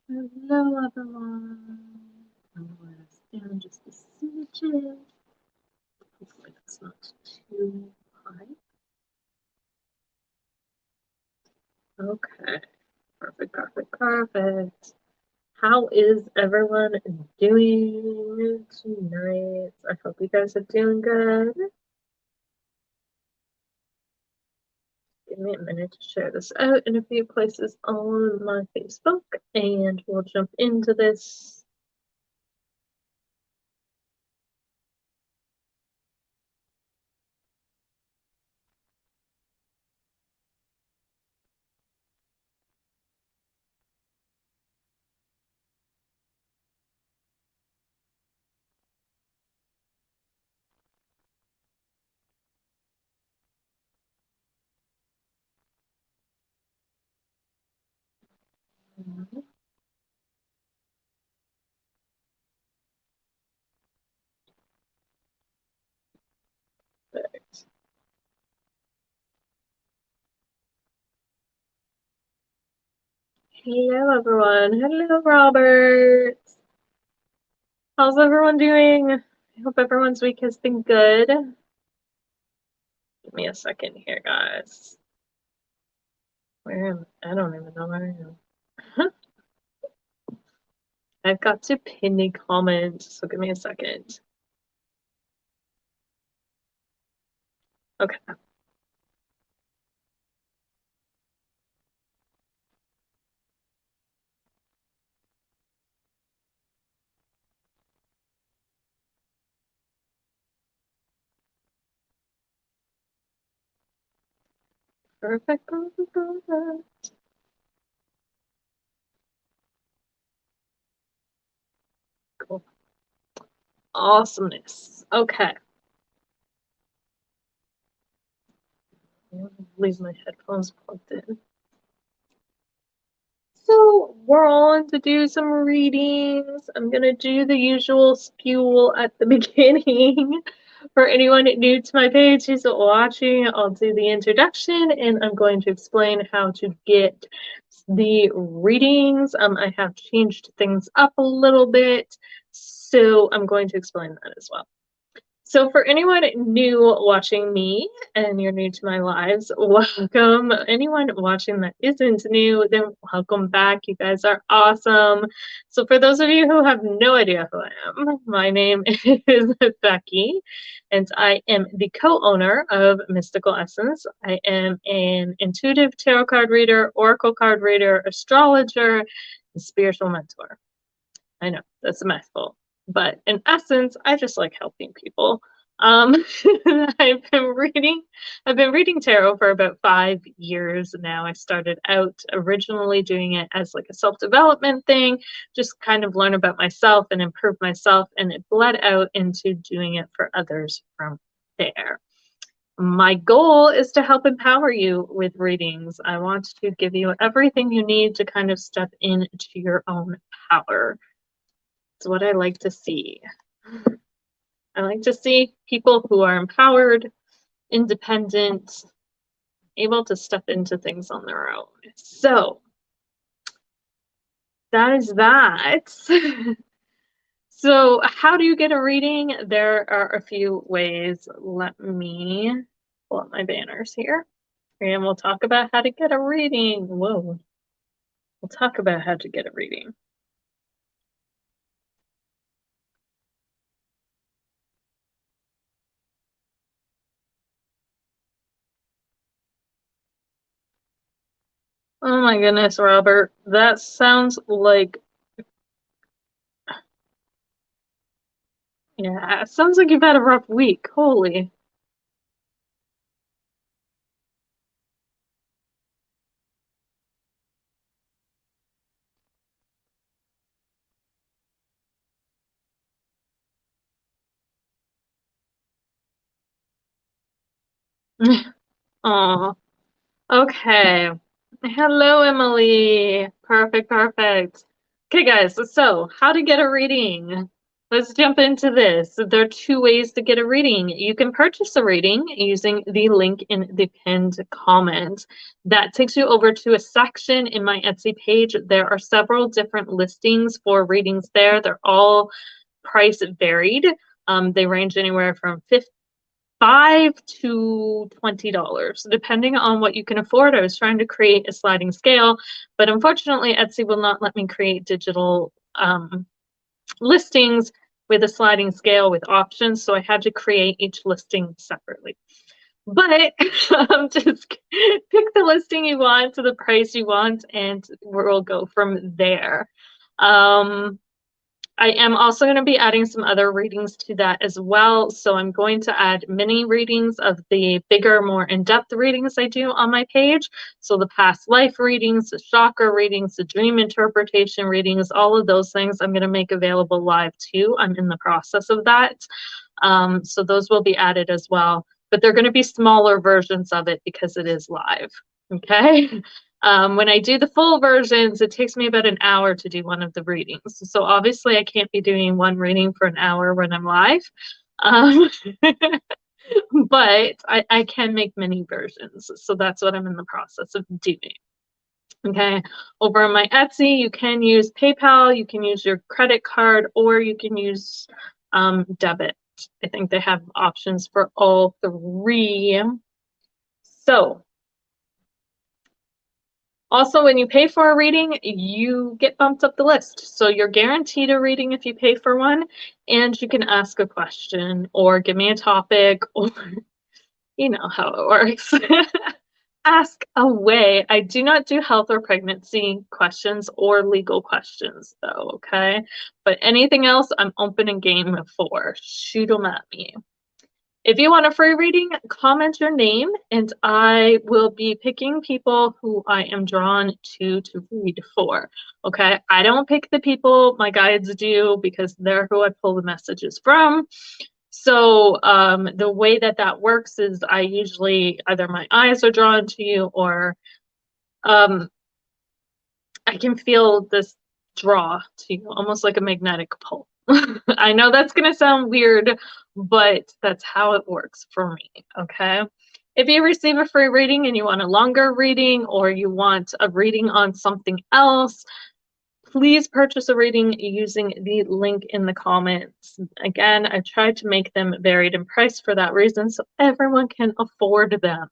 Hello, everyone. I'm going to stand just a smidgen. Hopefully, that's not too high. Okay. Perfect, perfect, perfect. How is everyone doing tonight? I hope you guys are doing good. Give me a minute to share this out in a few places on my Facebook, and we'll jump into this. Perfect. Hello, everyone. Hello, Robert. How's everyone doing? I hope everyone's week has been good. Give me a second here, guys. Where am I? I don't even know where I am. I've got to pin a comment, so give me a second. Okay. Perfect, perfect, perfect. Cool. Awesomeness. Okay. Leave my headphones plugged in. So we're on to do some readings. I'm gonna do the usual spiel at the beginning. For anyone new to my page who's watching, I'll do the introduction and I'm going to explain how to get the readings. I have changed things up a little bit, so I'm going to explain that as well. So for anyone new watching me and you're new to my lives, welcome. Anyone watching that isn't new, then welcome back. You guys are awesome. So for those of you who have no idea who I am, my name is Becky, and I am the co-owner of Mystical Essence. I am an intuitive tarot card reader, oracle card reader, astrologer, and spiritual mentor. I know that's a mouthful, but in essence, I just like helping people. Um, I've been reading, I've been reading tarot for about 5 years now. I started out originally doing it as like a self-development thing, just kind of learn about myself and improve myself, and it bled out into doing it for others from there. My goal is to help empower you with readings. I want to give you everything you need to kind of step into your own power. It's what I like to see. I like to see people who are empowered, independent, able to step into things on their own. So that is that. So how do you get a reading? There are a few ways. Let me pull up my banners here. And we'll talk about how to get a reading. Whoa. We'll talk about how to get a reading. Oh my goodness, Robert. That sounds like, yeah, it sounds like you've had a rough week. Holy. Aw. Okay. Hello, Emily. Perfect, perfect. Okay, guys, so how to get a reading? Let's jump into this. There are two ways to get a reading. You can purchase a reading using the link in the pinned comment. That takes you over to a section in my Etsy page. There are several different listings for readings there. They're all price varied. They range anywhere from $5 to $20, depending on what you can afford. I was trying to create a sliding scale, but unfortunately, Etsy will not let me create digital listings with a sliding scale with options, so I had to create each listing separately. But just pick the listing you want to the price you want, and we'll go from there. I am also going to be adding some other readings to that as well. So I'm going to add mini readings of the bigger, more in-depth readings I do on my page. So the past life readings, the chakra readings, the dream interpretation readings, all of those things I'm going to make available live too. I'm in the process of that. So those will be added as well. But they're going to be smaller versions of it because it is live. Okay. When I do the full versions, it takes me about an hour to do one of the readings. So obviously I can't be doing one reading for an hour when I'm live. But I can make mini versions. So that's what I'm in the process of doing. Okay. Over on my Etsy, you can use PayPal, you can use your credit card, or you can use debit. I think they have options for all three. So also, when you pay for a reading, you get bumped up the list. So you're guaranteed a reading if you pay for one, and you can ask a question or give me a topic, or you know how it works. Ask away. I do not do health or pregnancy questions or legal questions, though, okay? But anything else, I'm open and game for. Shoot them at me. If you want a free reading, comment your name, and I will be picking people who I am drawn to read for. Okay, I don't pick the people, my guides do, because they're who I pull the messages from. So the way that works is I usually either my eyes are drawn to you, or I can feel this draw to you, almost like a magnetic pull. I know that's going to sound weird, but that's how it works for me, okay? If you receive a free reading and you want a longer reading, or you want a reading on something else, please purchase a reading using the link in the comments. Again, I tried to make them varied in price for that reason, so everyone can afford them.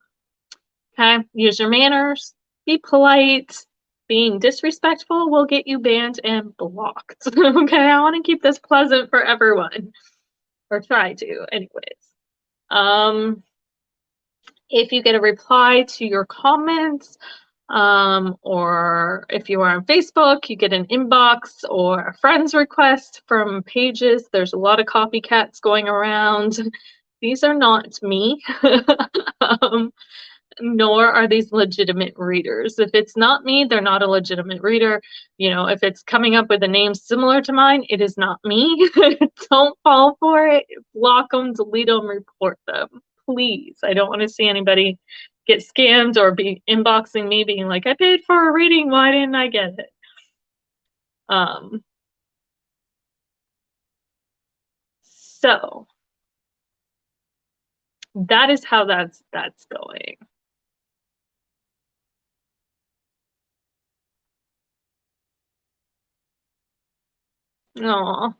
Okay, use your manners, be polite. Being disrespectful will get you banned and blocked. Okay, I want to keep this pleasant for everyone, or try to, anyways. If you get a reply to your comments, or if you are on Facebook, you get an inbox or a friend's request from pages. There's a lot of copycats going around. These are not me. Nor are these legitimate readers. If it's not me, they're not a legitimate reader. You know, if it's coming up with a name similar to mine, it is not me. Don't fall for it. Block them, delete them, report them. Please. I don't want to see anybody get scammed or be inboxing me being like, I paid for a reading, why didn't I get it? So that is how that's going. Oh,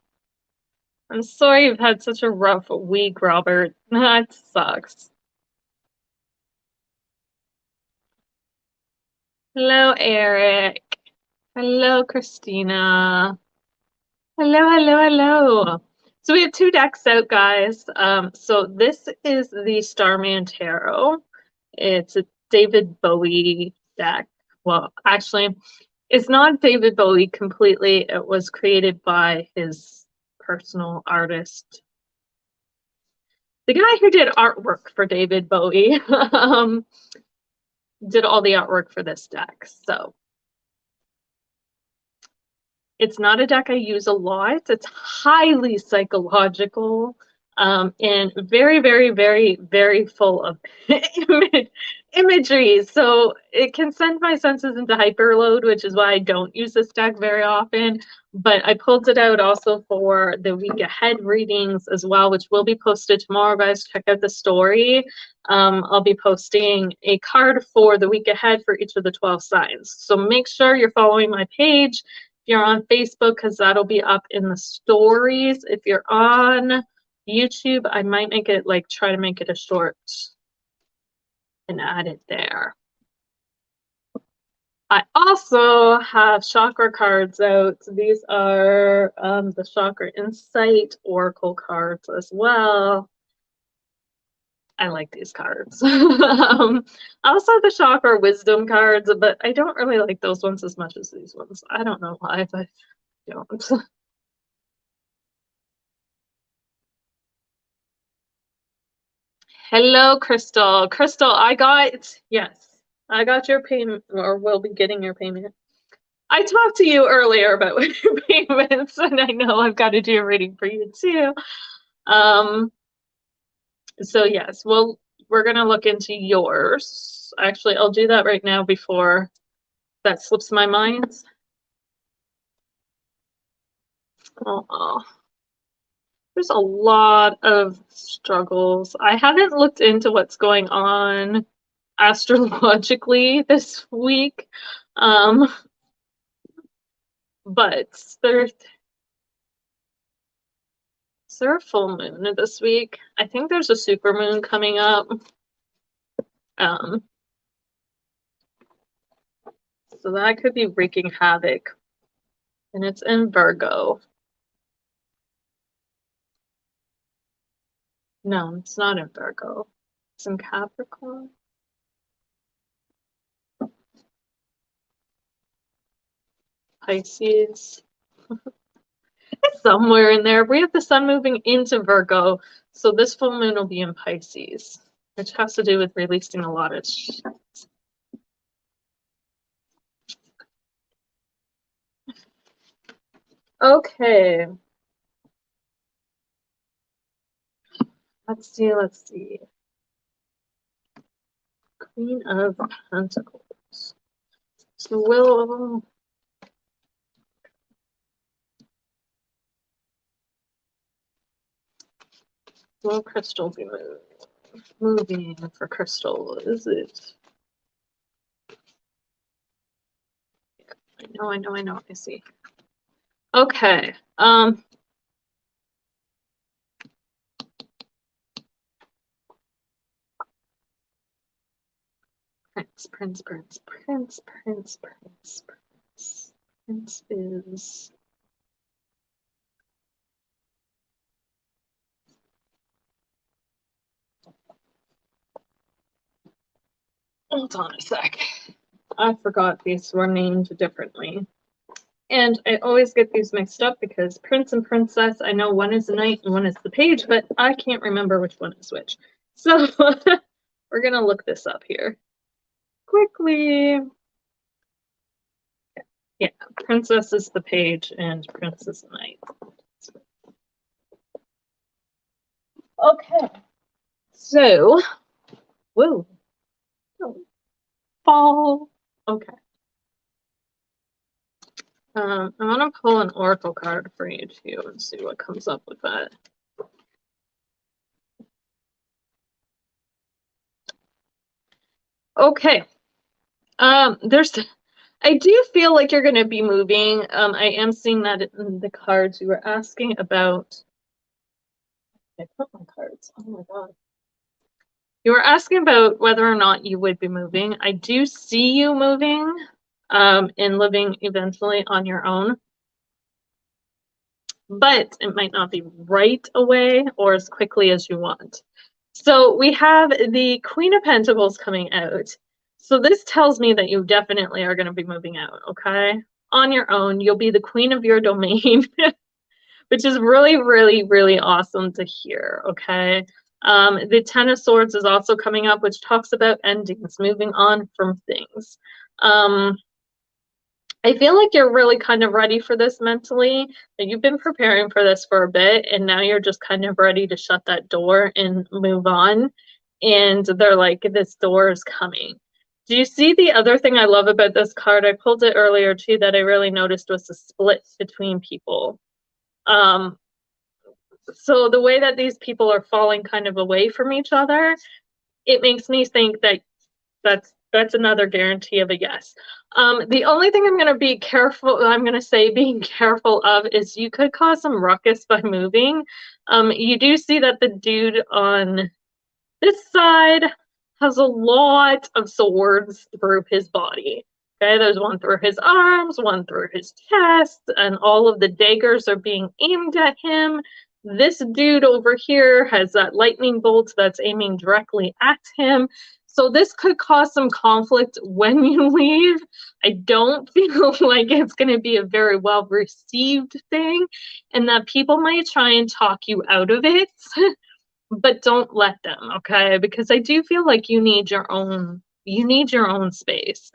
I'm sorry you've had such a rough week, Robert. That sucks. Hello, Eric. Hello, Christina. Hello, hello, hello. So we have two decks out, guys. So this is the Starman Tarot. It's a David Bowie deck. Well, actually, it's not David Bowie completely. It was created by his personal artist, the guy who did artwork for David Bowie, did all the artwork for this deck. So it's not a deck I use a lot. It's highly psychological, and very, very, very, very full of imagery. So it can send my senses into hyperload, which is why I don't use this deck very often. But I pulled it out also for the week ahead readings as well, which will be posted tomorrow, guys. Check out the story. I'll be posting a card for the week ahead for each of the 12 signs. So make sure you're following my page. If you're on Facebook, because that'll be up in the stories. If you're on YouTube, I might make it like try to make it a short and add it there. I also have chakra cards out. These are the Chakra Insight Oracle cards as well. I like these cards. I also have the Chakra Wisdom cards, but I don't really like those ones as much as these ones. I don't know why, but I don't. Hello, Crystal. Crystal, yes, I got your payment, or will be getting your payment. I talked to you earlier about your payments, and I know I've got to do a reading for you too. So yes, we're gonna look into yours. Actually, I'll do that right now before that slips my mind. Oh, there's a lot of struggles. I haven't looked into what's going on astrologically this week. But is there a full moon this week? I think there's a super moon coming up. So that could be wreaking havoc. And it's in Virgo. No, it's not in Virgo. It's in Capricorn. Pisces. It's somewhere in there. We have the sun moving into Virgo. So this full moon will be in Pisces, which has to do with releasing a lot of shit. Okay. Let's see. Queen of Pentacles. So will Crystal be moving for Crystal? Is it? I know. I see. Okay. Prince is hold on a sec. I forgot these were named differently. And I always get these mixed up because Prince and Princess, I know one is the knight and one is the page, but I can't remember which one is which. So we're going to look this up here quickly. Yeah, Princess is the page and Prince is the knight. Okay. So, whoa. Fall. Okay. I want to pull an oracle card for you too and see what comes up with that. Okay. I do feel like you're going to be moving. I am seeing that in the cards you were asking about. I put my cards. Oh my god. You were asking about whether or not you would be moving. I do see you moving and living eventually on your own. But it might not be right away or as quickly as you want. So we have the Queen of Pentacles coming out. So this tells me that you definitely are going to be moving out, okay? On your own, you'll be the queen of your domain, which is really, really, really awesome to hear, okay? The Ten of Swords is also coming up, which talks about endings, moving on from things. I feel like you're really kind of ready for this mentally, that you've been preparing for this for a bit, and now you're just kind of ready to shut that door and move on. and they're like, this door is coming. Do you see the other thing I love about this card? I pulled it earlier too, that I really noticed was the split between people. Um, so the way that these people are falling kind of away from each other, it makes me think that that's another guarantee of a yes. The only thing I'm gonna say being careful of is you could cause some ruckus by moving. You do see that the dude on this side has a lot of swords through his body. Okay, there's one through his arms, one through his chest, and all of the daggers are being aimed at him. This dude over here has that lightning bolt that's aiming directly at him. So this could cause some conflict when you leave. I don't feel like it's going to be a very well received thing, and that people might try and talk you out of it. But don't let them, okay? Because I do feel like you need your own space.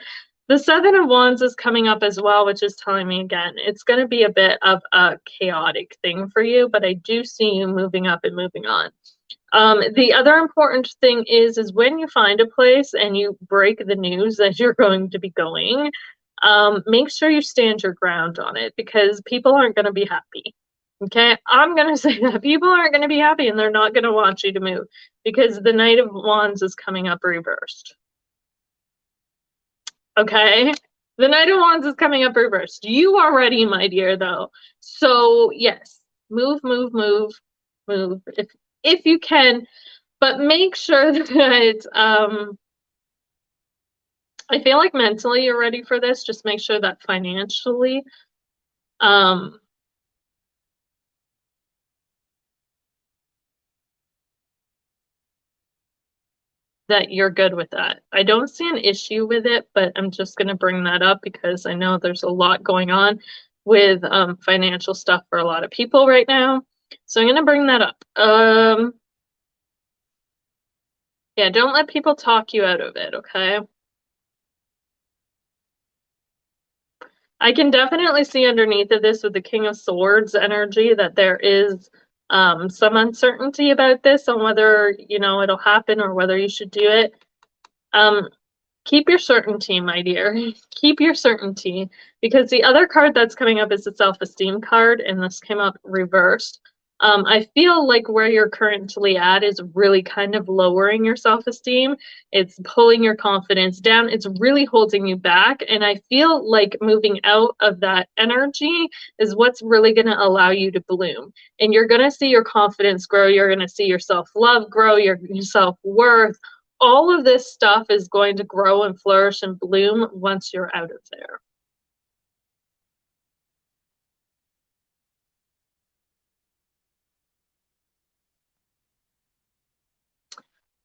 The Seven of Wands is coming up as well, which is telling me again, it's going to be a bit of a chaotic thing for you, but I do see you moving up and moving on. The other important thing is when you find a place and you break the news that you're going to be going, make sure you stand your ground on it because people aren't going to be happy. Okay, I'm going to say that people aren't going to be happy and they're not going to want you to move because the Knight of Wands is coming up reversed. Okay, the Knight of Wands is coming up reversed. You are ready, my dear, though. So, yes, move, move, move, move if you can, but make sure that I feel like mentally you're ready for this. Just make sure that financially um that you're good with that. I don't see an issue with it, but I'm just going to bring that up because I know there's a lot going on with financial stuff for a lot of people right now. So I'm going to bring that up. Yeah, don't let people talk you out of it, okay? I can definitely see underneath of this with the King of Swords energy that there is some uncertainty about this on whether, it'll happen or whether you should do it. Um, Keep your certainty, my dear. Keep your certainty. Because the other card that's coming up is the self-esteem card, and this came up reversed. I feel like where you're currently at is really kind of lowering your self-esteem. It's pulling your confidence down. It's really holding you back. And I feel like moving out of that energy is what's really going to allow you to bloom. And you're going to see your confidence grow. You're going to see your self-love grow, your self-worth. All of this stuff is going to grow and flourish and bloom once you're out of there.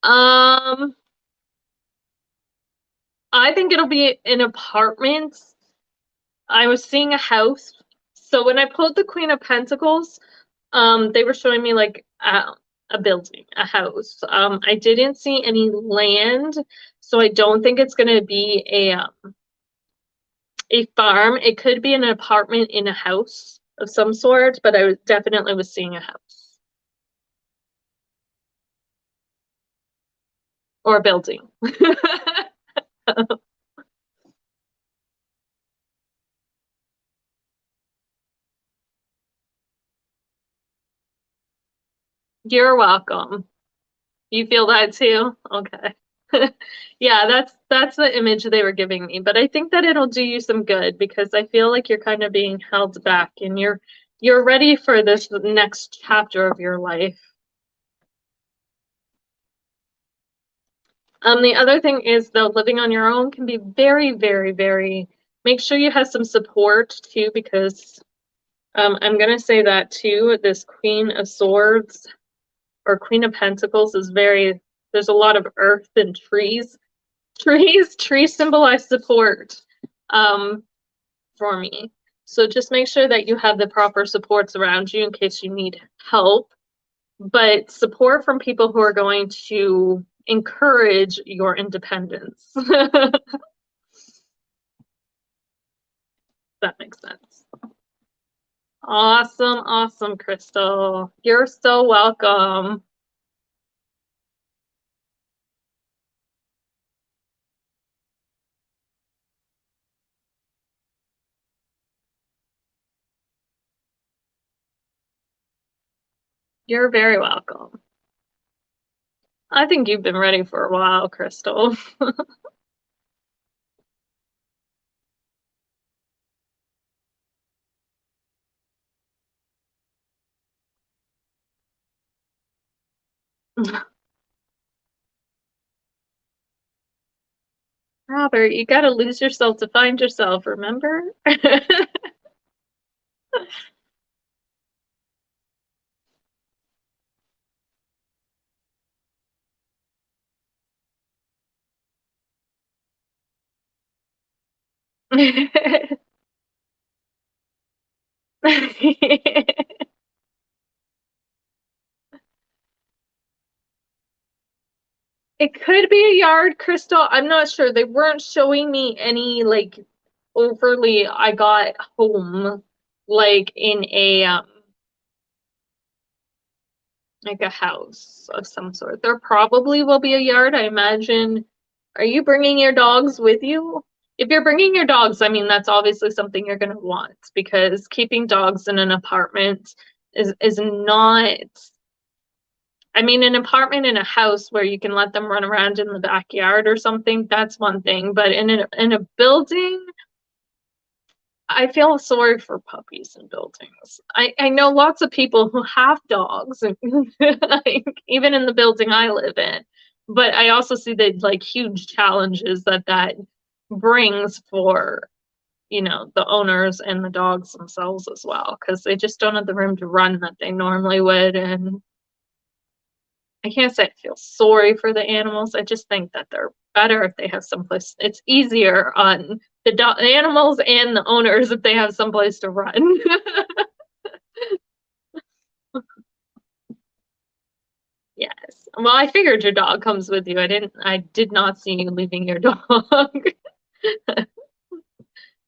Um, I think it'll be an apartment. I was seeing a house. So when I pulled the Queen of Pentacles, they were showing me like a building, a house. I didn't see any land, so I don't think it's going to be a farm. It could be an apartment in a house of some sort, but I definitely was seeing a house or a building. You're welcome. You feel that too? Okay. Yeah, that's the image they were giving me, but I think that it'll do you some good because I feel like you're kind of being held back and you're ready for this next chapter of your life. The other thing is though, living on your own can be very, very, very, make sure you have some support too, because I'm gonna say that too, this Queen of Swords or Queen of Pentacles is there's a lot of earth and trees. Trees symbolize support for me. So just make sure that you have the proper supports around you in case you need help, but support from people who are going to encourage your independence. That makes sense. Awesome, awesome, Crystal. You're so welcome. You're very welcome. I think you've been ready for a while, Crystal. Robert, you gotta lose yourself to find yourself, remember? It could be a yard, Crystal. I'm not sure. They weren't showing me any like overly I got home like in a like a house of some sort. There probably will be a yard, I imagine. Are you bringing your dogs with you? If you're bringing your dogs, I mean, that's obviously something you're going to want because keeping dogs in an apartment is not, I mean, an apartment in a house where you can let them run around in the backyard or something, that's one thing. But in a building, I feel sorry for puppies in buildings. I know lots of people who have dogs, and like, even in the building I live in. But I also see the like huge challenges that brings for, the owners and the dogs themselves as well, because they just don't have the room to run that they normally would. And I can't say I feel sorry for the animals. I just think that they're better if they have someplace. It's easier on the animals and the owners if they have someplace to run. Yes. Well, I figured your dog comes with you. I did not see you leaving your dog.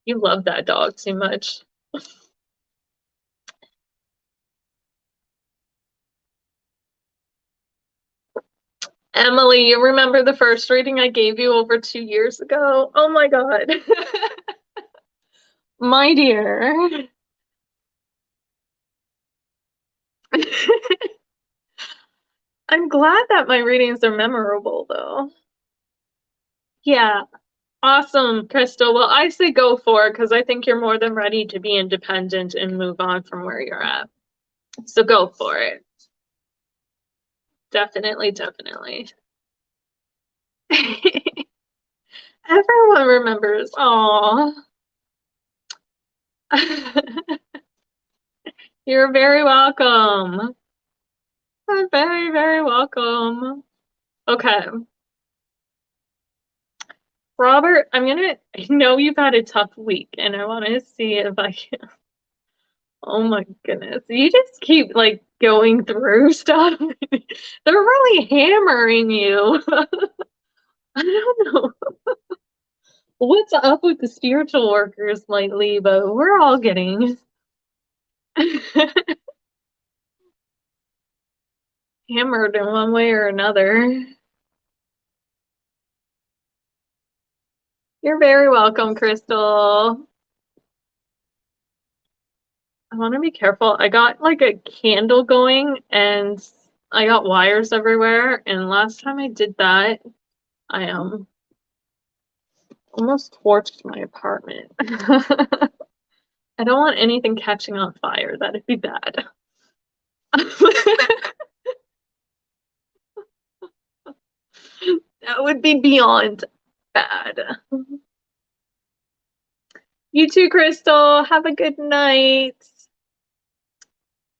You love that dog too much. Emily, you remember the first reading I gave you over 2 years ago? Oh my God. My dear. I'm glad that my readings are memorable, though. Yeah, awesome, Crystal. Well, I say go for it because I think you're more than ready to be independent and move on from where you're at. So go for it. Definitely, definitely. Everyone remembers. Aw. You're very welcome. You're very, very welcome. Okay. Robert, I know you've had a tough week, and I want to see if I can. Oh my goodness. You just keep like going through stuff. They're really hammering you. I don't know what's up with the spiritual workers lately, but we're all getting hammered in one way or another. You're very welcome, Crystal. I want to be careful. I got like a candle going and I got wires everywhere. And last time I did that, I almost torched my apartment. I don't want anything catching on fire. That'd be bad. That would be beyond bad. You too, Crystal. Have a good night.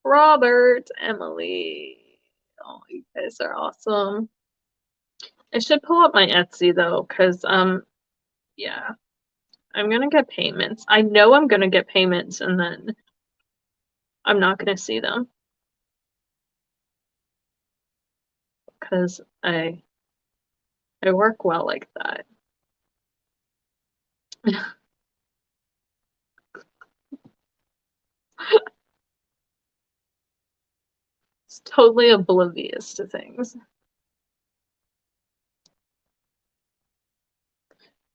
Robert, Emily. Oh, you guys are awesome. I should pull up my Etsy though, because yeah, I'm gonna get payments. I know I'm gonna get payments and then I'm not gonna see them because I work well like that. It's totally oblivious to things.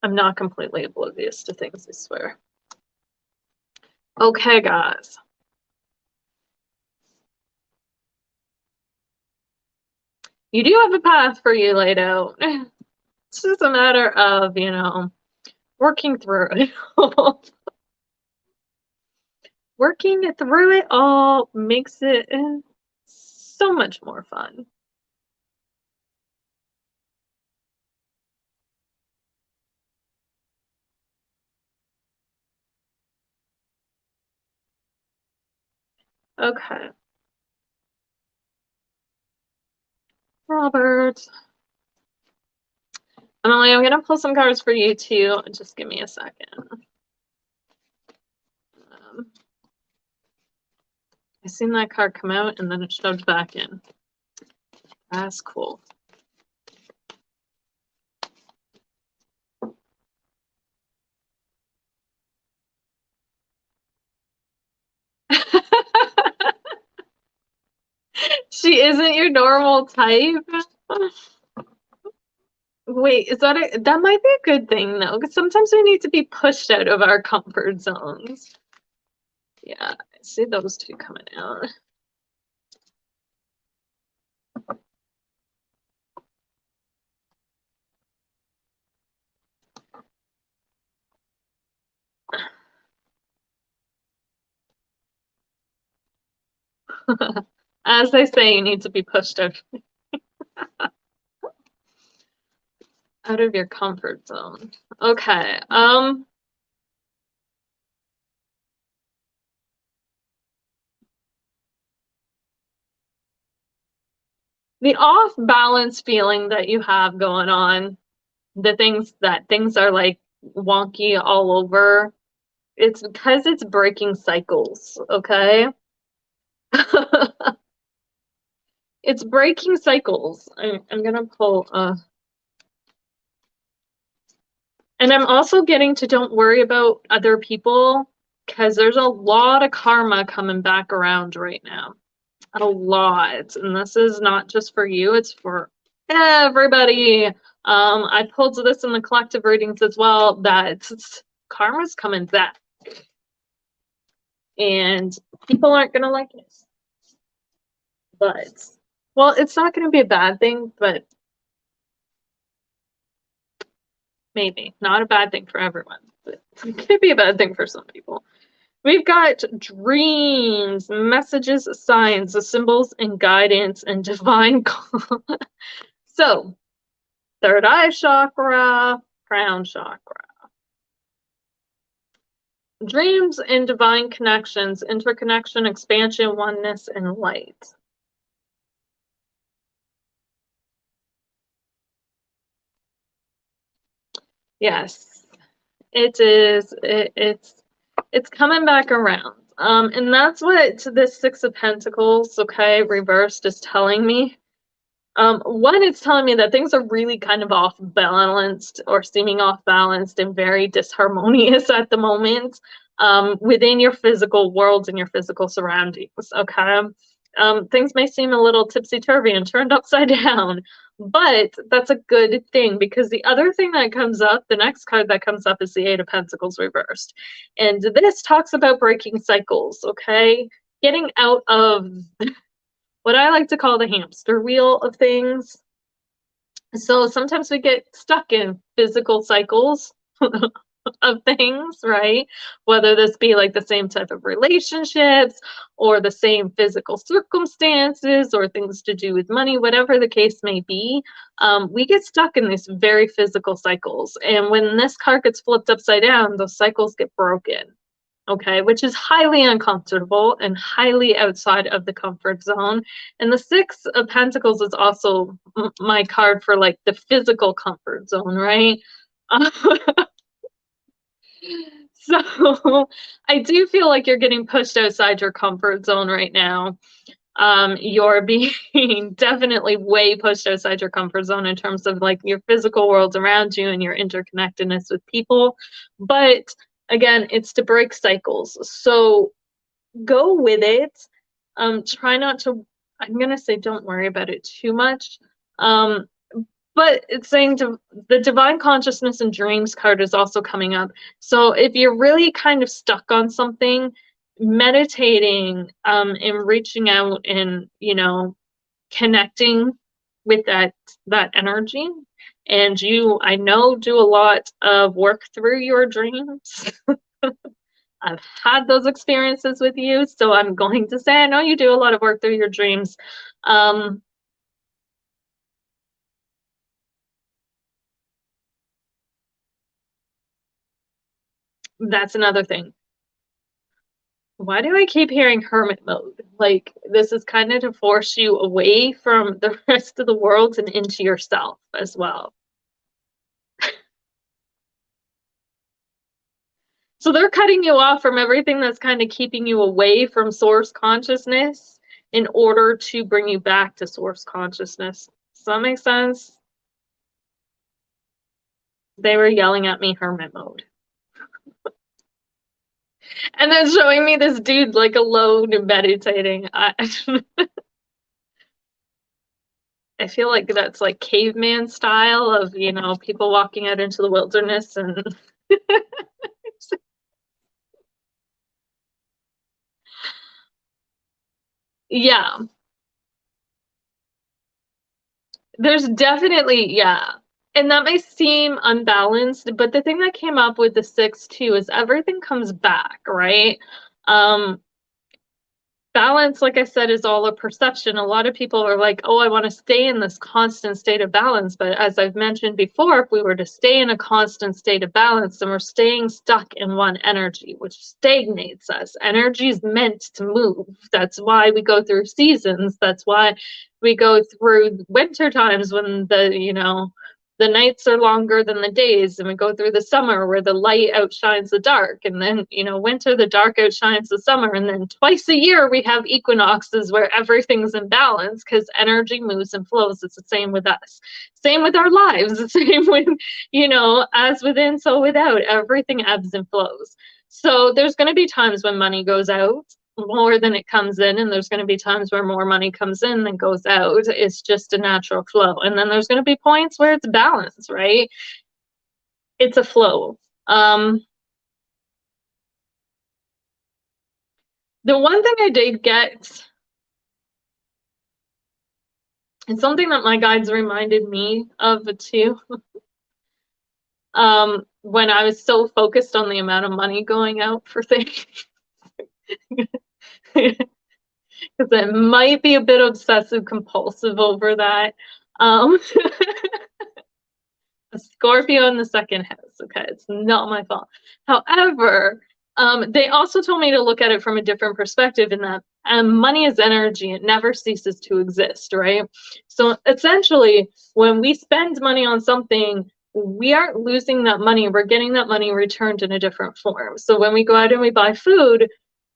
I'm not completely oblivious to things, I swear. Okay, guys. You do have a path for you laid out. It's just a matter of, working through it all. Working through it all makes it so much more fun. Okay. Robert. Emily, I'm gonna pull some cards for you too. Just give me a second. I seen that card come out and then it shoved back in. That's cool. She isn't your normal type. Wait, that might be a good thing though, because sometimes we need to be pushed out of our comfort zones. Yeah, I see those two coming out. As they say, you need to be pushed out of your comfort zone. Okay. The off balance feeling that you have going on, things are like wonky all over, it's because it's breaking cycles, okay? It's breaking cycles. I'm gonna pull and I'm also getting to don't worry about other people because there's a lot of karma coming back around right now. A lot. And this is not just for you, it's for everybody. I pulled this in the collective readings as well, that karma's coming back. And people aren't gonna like it. But well, it's not gonna be a bad thing, but maybe. Not a bad thing for everyone, but it could be a bad thing for some people. We've got dreams, messages, signs, symbols, and guidance, and divine call. So, third eye chakra, crown chakra. Dreams and divine connections, interconnection, expansion, oneness, and light. Yes, it is. It's coming back around. And that's what this Six of Pentacles, okay, reversed is telling me. One, it's telling me that things are really kind of off balanced or seeming off balanced and very disharmonious at the moment within your physical worlds and your physical surroundings. Okay. Things may seem a little tipsy-turvy and turned upside down, but that's a good thing because the other thing that comes up, the next card that comes up is the Eight of Pentacles reversed. And this talks about breaking cycles, okay? Getting out of what I like to call the hamster wheel of things. So sometimes we get stuck in physical cycles of things, right? Whether this be like the same type of relationships or the same physical circumstances or things to do with money, whatever the case may be, we get stuck in these very physical cycles. And when this card gets flipped upside down, those cycles get broken. Okay, which is highly uncomfortable and highly outside of the comfort zone. And the Six of Pentacles is also my card for like the physical comfort zone, right? So I do feel like you're getting pushed outside your comfort zone right now. You're being definitely way pushed outside your comfort zone in terms of like your physical worlds around you and your interconnectedness with people. But again, it's to break cycles. So go with it. Try not to, I'm going to say don't worry about it too much. But it's saying the divine consciousness and dreams card is also coming up. So if you're really kind of stuck on something, meditating and reaching out and, connecting with that energy. And you, I know, do a lot of work through your dreams. I've had those experiences with you, so I'm going to say I know you do a lot of work through your dreams. Um, that's another thing. Why do I keep hearing hermit mode? Like, this is kind of to force you away from the rest of the world and into yourself as well. So they're cutting you off from everything that's kind of keeping you away from source consciousness in order to bring you back to source consciousness. Does that make sense? They were yelling at me hermit mode. And then showing me this dude like alone and meditating. I feel like that's like caveman style of, people walking out into the wilderness and yeah, there's definitely, yeah. And that may seem unbalanced, but the thing that came up with the six too is everything comes back, right? Um, balance, like I said, is all a perception. A lot of people are like, oh, I want to stay in this constant state of balance. But as I've mentioned before, if we were to stay in a constant state of balance, then we're staying stuck in one energy, which stagnates us. Energy is meant to move. That's why we go through seasons. That's why we go through winter times when the nights are longer than the days, and we go through the summer where the light outshines the dark, and then winter, the dark outshines the summer, and then twice a year we have equinoxes where everything's in balance because energy moves and flows. It's the same with us, same with our lives, the same with as within so without, everything ebbs and flows. So there's going to be times when money goes out more than it comes in, and there's going to be times where more money comes in than goes out. It's just a natural flow. And then there's going to be points where it's balanced, right? It's a flow. The one thing I did get, and something that my guides reminded me of too, when I was so focused on the amount of money going out for things, because it might be a bit obsessive compulsive over that. Um, a Scorpio in the second house. Okay, it's not my fault. However, they also told me to look at it from a different perspective in that money is energy, it never ceases to exist, right? So essentially, when we spend money on something, we aren't losing that money, we're getting that money returned in a different form. So when we go out and we buy food,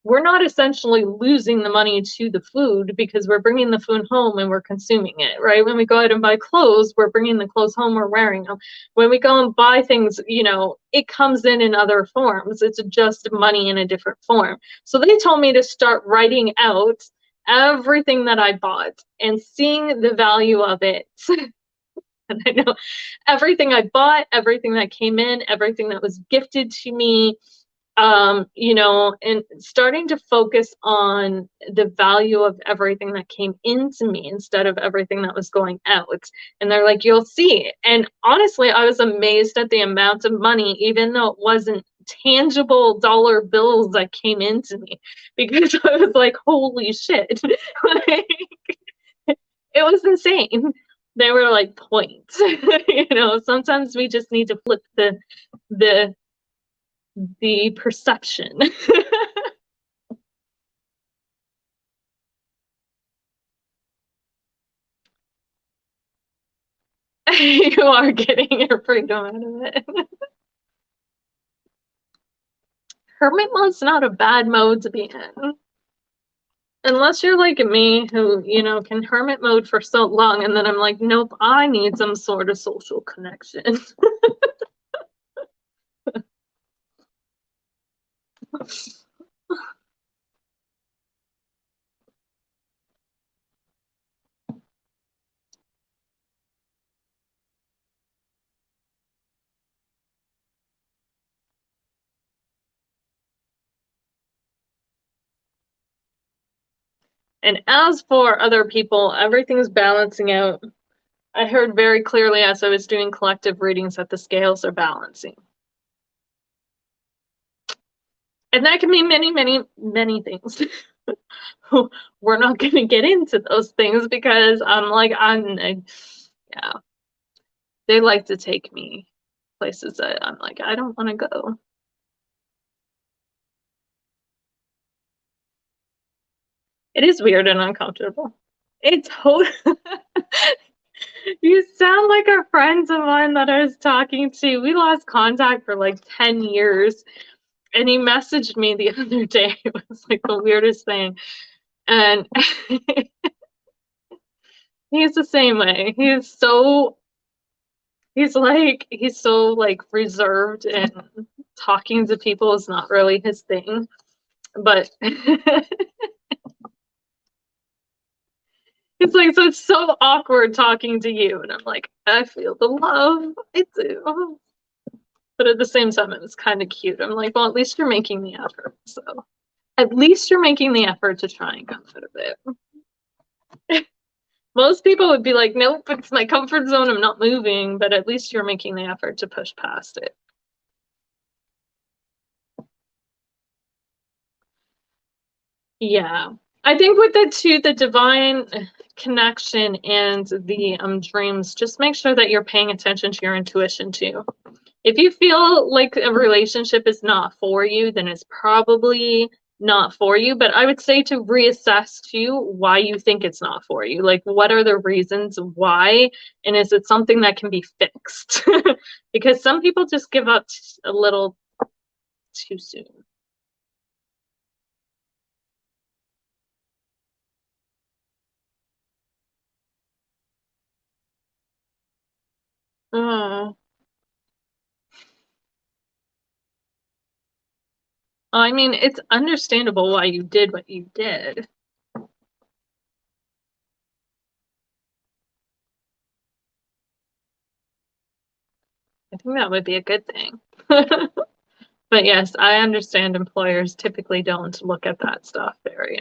we're not essentially losing the money to the food because we're bringing the food home and we're consuming it, right? When we go out and buy clothes, we're bringing the clothes home, we're wearing them. When we go and buy things, it comes in other forms. It's just money in a different form. So they told me to start writing out everything that I bought and seeing the value of it. And I know everything I bought, everything that came in, everything that was gifted to me, and starting to focus on the value of everything that came into me instead of everything that was going out. And they're like, you'll see. And honestly, I was amazed at the amount of money, even though it wasn't tangible dollar bills that came into me, because I was like, holy shit. Like, it was insane. They were like points. Sometimes we just need to flip the the perception. You are getting your freedom out of it. Hermit mode's not a bad mode to be in. Unless you're like me, who, can hermit mode for so long, and then I'm like, nope, I need some sort of social connection. And as for other people, everything's balancing out. I heard very clearly as I was doing collective readings that the scales are balancing. And that can mean many, many, many things. We're not going to get into those things because yeah, they like to take me places that I'm like, I don't want to go. It is weird and uncomfortable. It's You sound like a friend of mine that I was talking to. We lost contact for like 10 years. And he messaged me the other day. It was like the weirdest thing. And he's the same way. He's so like reserved, and talking to people is not really his thing. But it's like, so it's so awkward talking to you. And I'm like, I feel the love. I do. But at the same time, it's kind of cute. I'm like, well, at least you're making the effort. So at least you're making the effort to try and come out of it. Most people would be like, nope, it's my comfort zone. I'm not moving. But at least you're making the effort to push past it. Yeah. I think with it too, the divine connection and the dreams, just make sure that you're paying attention to your intuition too. If you feel like a relationship is not for you, then it's probably not for you. But I would say to reassess too why you think it's not for you. Like, what are the reasons why? And is it something that can be fixed? Because some people just give up a little too soon. Uh, I mean, it's understandable why you did what you did. I think that would be a good thing. But yes, I understand employers typically don't look at that stuff very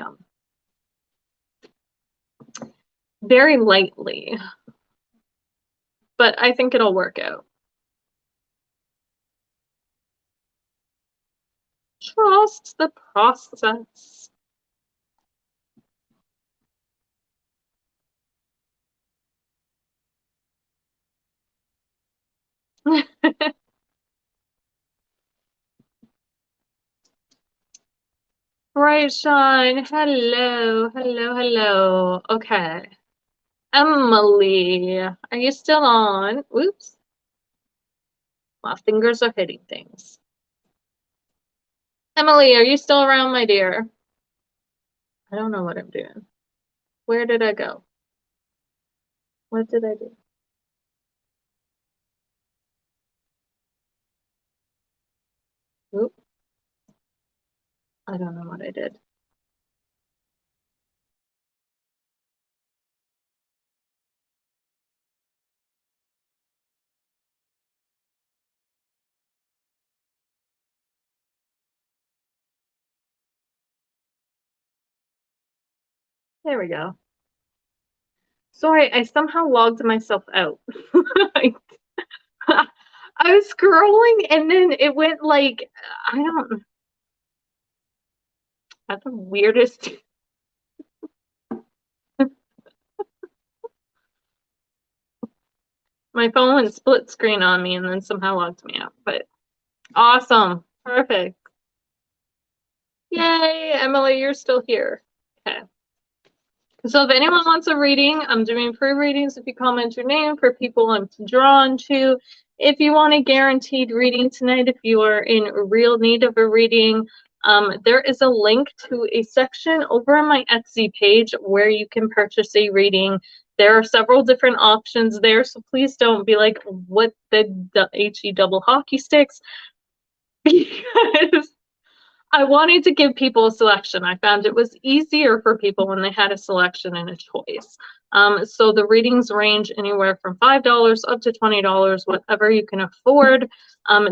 lightly. But I think it'll work out. Trust the process. Right, Sean. Hello, hello, hello. Okay. Emily, are you still on? Oops. My fingers are hitting things. Emily, are you still around, my dear? I don't know what I'm doing. Where did I go? What did I do? Oop. I don't know what I did. There we go. Sorry, I somehow logged myself out. I was scrolling and then it went like, I don't, that's the weirdest. My phone went split screen on me and then somehow logged me out. But awesome. Perfect. Yay, Emily, you're still here. Okay. So if anyone wants a reading, I'm doing pre-readings if you comment your name for people I'm drawn to. If you want a guaranteed reading tonight, if you are in real need of a reading, there is a link to a section over on my Etsy page where you can purchase a reading. There are several different options there, so please don't be like, what the HE double hockey sticks? Because I wanted to give people a selection. I found it was easier for people when they had a selection and a choice. So the readings range anywhere from $5 up to $20, whatever you can afford.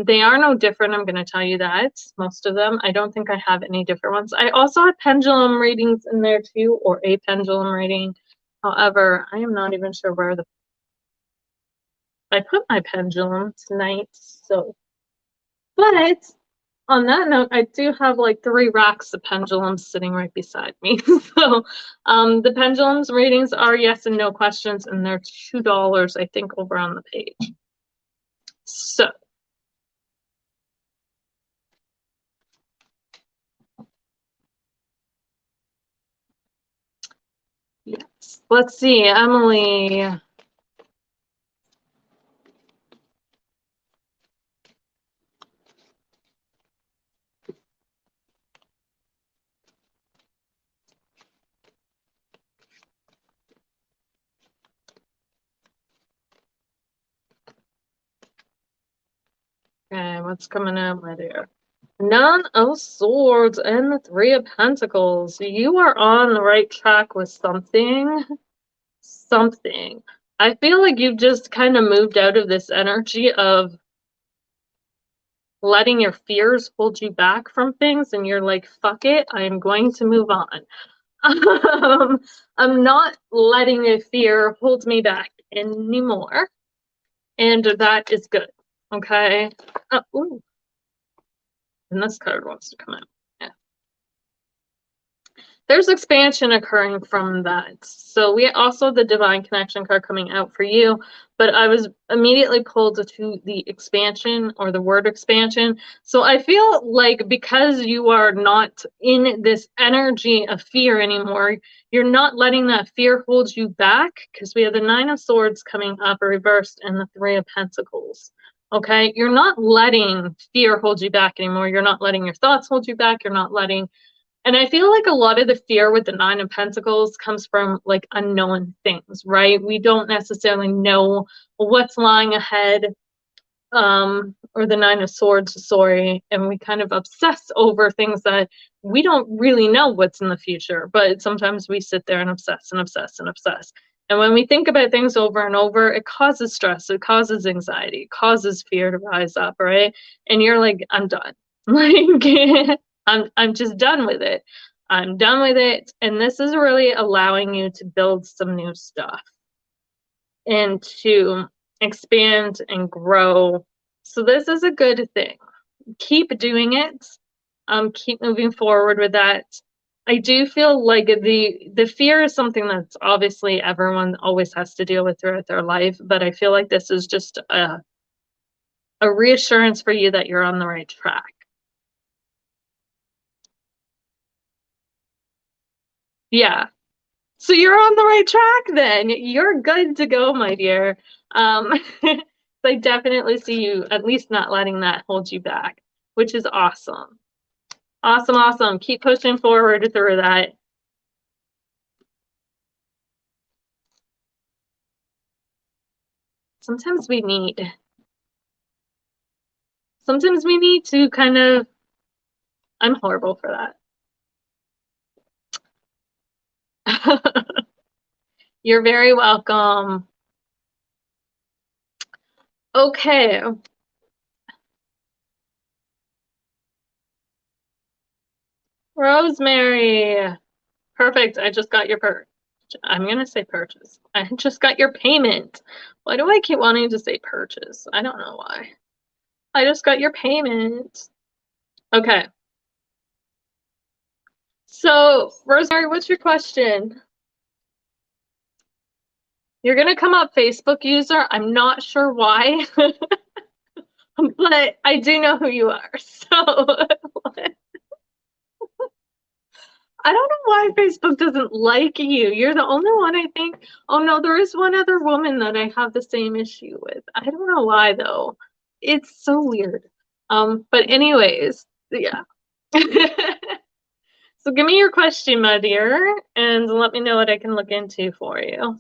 They are no different, I'm going to tell you that. Most of them. I don't think I have any different ones. I also have pendulum readings in there too, or a pendulum reading. However, I am not even sure where the I put my pendulum tonight, so. But on that note, I do have like 3 racks of pendulums sitting right beside me. So the pendulums ratings are yes and no questions, and they're $2, I think, over on the page. So yes, let's see, Emily. Okay, what's coming up, my dear? None of Swords and the 3 of Pentacles. You are on the right track with something. Something. I feel like you've just kind of moved out of this energy of letting your fears hold you back from things, and you're like, fuck it, I am going to move on. I'm not letting a fear hold me back anymore, and that is good. Okay. Ooh, and this card wants to come out. Yeah. There's expansion occurring from that. So we also have the divine connection card coming out for you, but I was immediately pulled to the expansion, or the word expansion. So I feel like because you are not in this energy of fear anymore, you're not letting that fear hold you back, because we have the 9 of Swords coming up reversed and the 3 of Pentacles. Okay, you're not letting fear hold you back anymore. You're not letting your thoughts hold you back. You're not letting, and I feel like a lot of the fear with the 9 of Pentacles comes from like unknown things, right? We don't necessarily know what's lying ahead, or the 9 of Swords, sorry, and we kind of obsess over things that we don't really know what's in the future, but sometimes we sit there and obsess and obsess and obsess. And when we think about things over and over, it causes stress, it causes anxiety, it causes fear to rise up, right? And you're like, I'm done. Like, I'm just done with it. I'm done with it. And this is really allowing you to build some new stuff and to expand and grow. So this is a good thing. Keep doing it. Keep moving forward with that. I do feel like the fear is something that's obviously everyone always has to deal with throughout their life, but I feel like this is just a reassurance for you that you're on the right track. Yeah. So you're on the right track then. You're good to go, my dear. I definitely see you at least not letting that hold you back, which is awesome. Awesome, awesome. Keep pushing forward through that. Sometimes we need, sometimes we need to kind of, I'm horrible for that. You're very welcome. Okay. Rosemary. Perfect. I just got your I'm gonna say purchase. I just got your payment. Why do I keep wanting to say purchase? I don't know why. I just got your payment. Okay. So, Rosemary, what's your question? You're gonna come up Facebook user. I'm not sure why, but I do know who you are. So I don't know why Facebook doesn't like you. You're the only one, I think. Oh no, there is one other woman that I have the same issue with. I don't know why though. It's so weird. But anyways, yeah. So give me your question, my dear, and let me know what I can look into for you.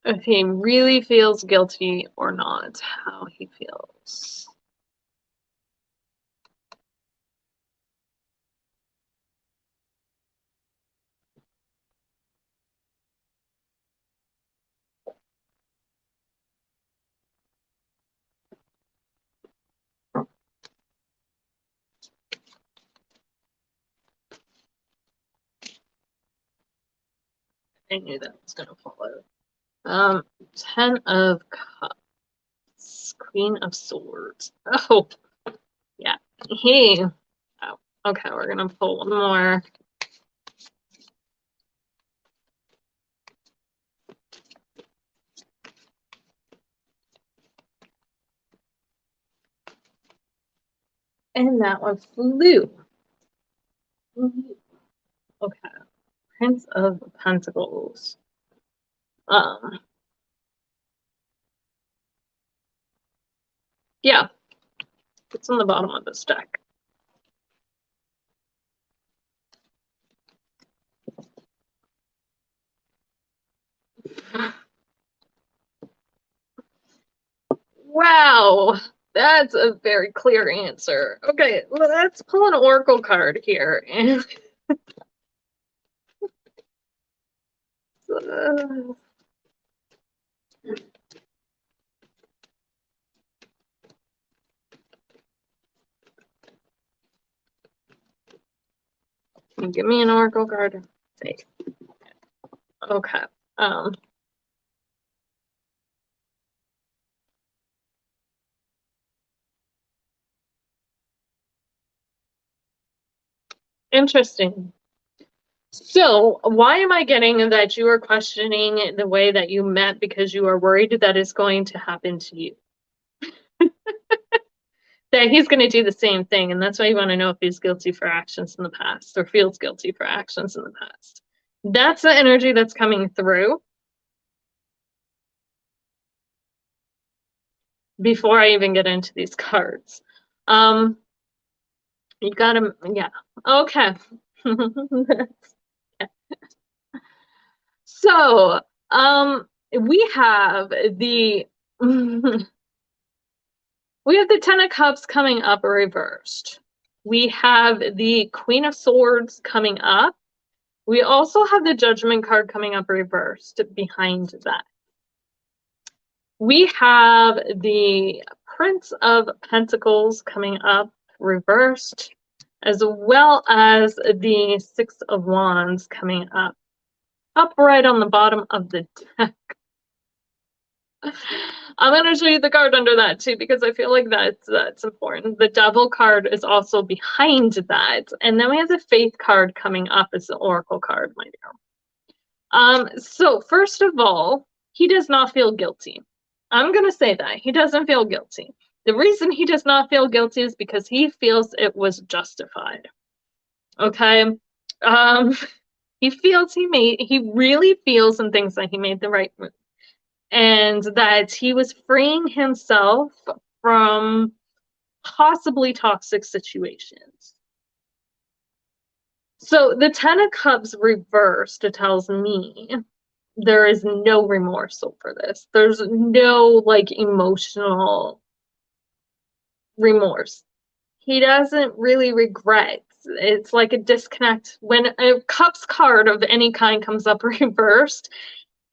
If he really feels guilty or not, how he feels. I knew that was going to fall out. 10 of Cups. Queen of Swords. Oh, yeah. Hey. Oh, okay, we're going to pull one more. And that one flew. Okay. Prince of Pentacles. Yeah. It's on the bottom of this deck. Wow. That's a very clear answer. Okay, let's pull an oracle card here. And give me an oracle card. Okay. Interesting. So, why am I getting that you are questioning the way that you met because you are worried that it's going to happen to you? That he's going to do the same thing, and that's why you want to know if he's guilty for actions in the past or feels guilty for actions in the past. That's the energy that's coming through before I even get into these cards. You gotta, yeah, okay. So, we have the we have the Ten of Cups coming up reversed. We have the Queen of Swords coming up. We also have the Judgment card coming up reversed behind that. We have the Prince of Pentacles coming up reversed, as well as the Six of Wands coming up right on the bottom of the deck. I'm going to show you the card under that too, because I feel like that's important. The Devil card is also behind that. And then we have the Faith card coming up as the Oracle card, my dear. So first of all, he does not feel guilty. I'm going to say that. He doesn't feel guilty. The reason he does not feel guilty is because he feels it was justified. Okay? He really feels and thinks that he made the right move. And that he was freeing himself from possibly toxic situations. So the Ten of Cups reversed tells me there is no remorse over this. There's no like emotional remorse. He doesn't really regret. It's like a disconnect. When a Cups card of any kind comes up reversed,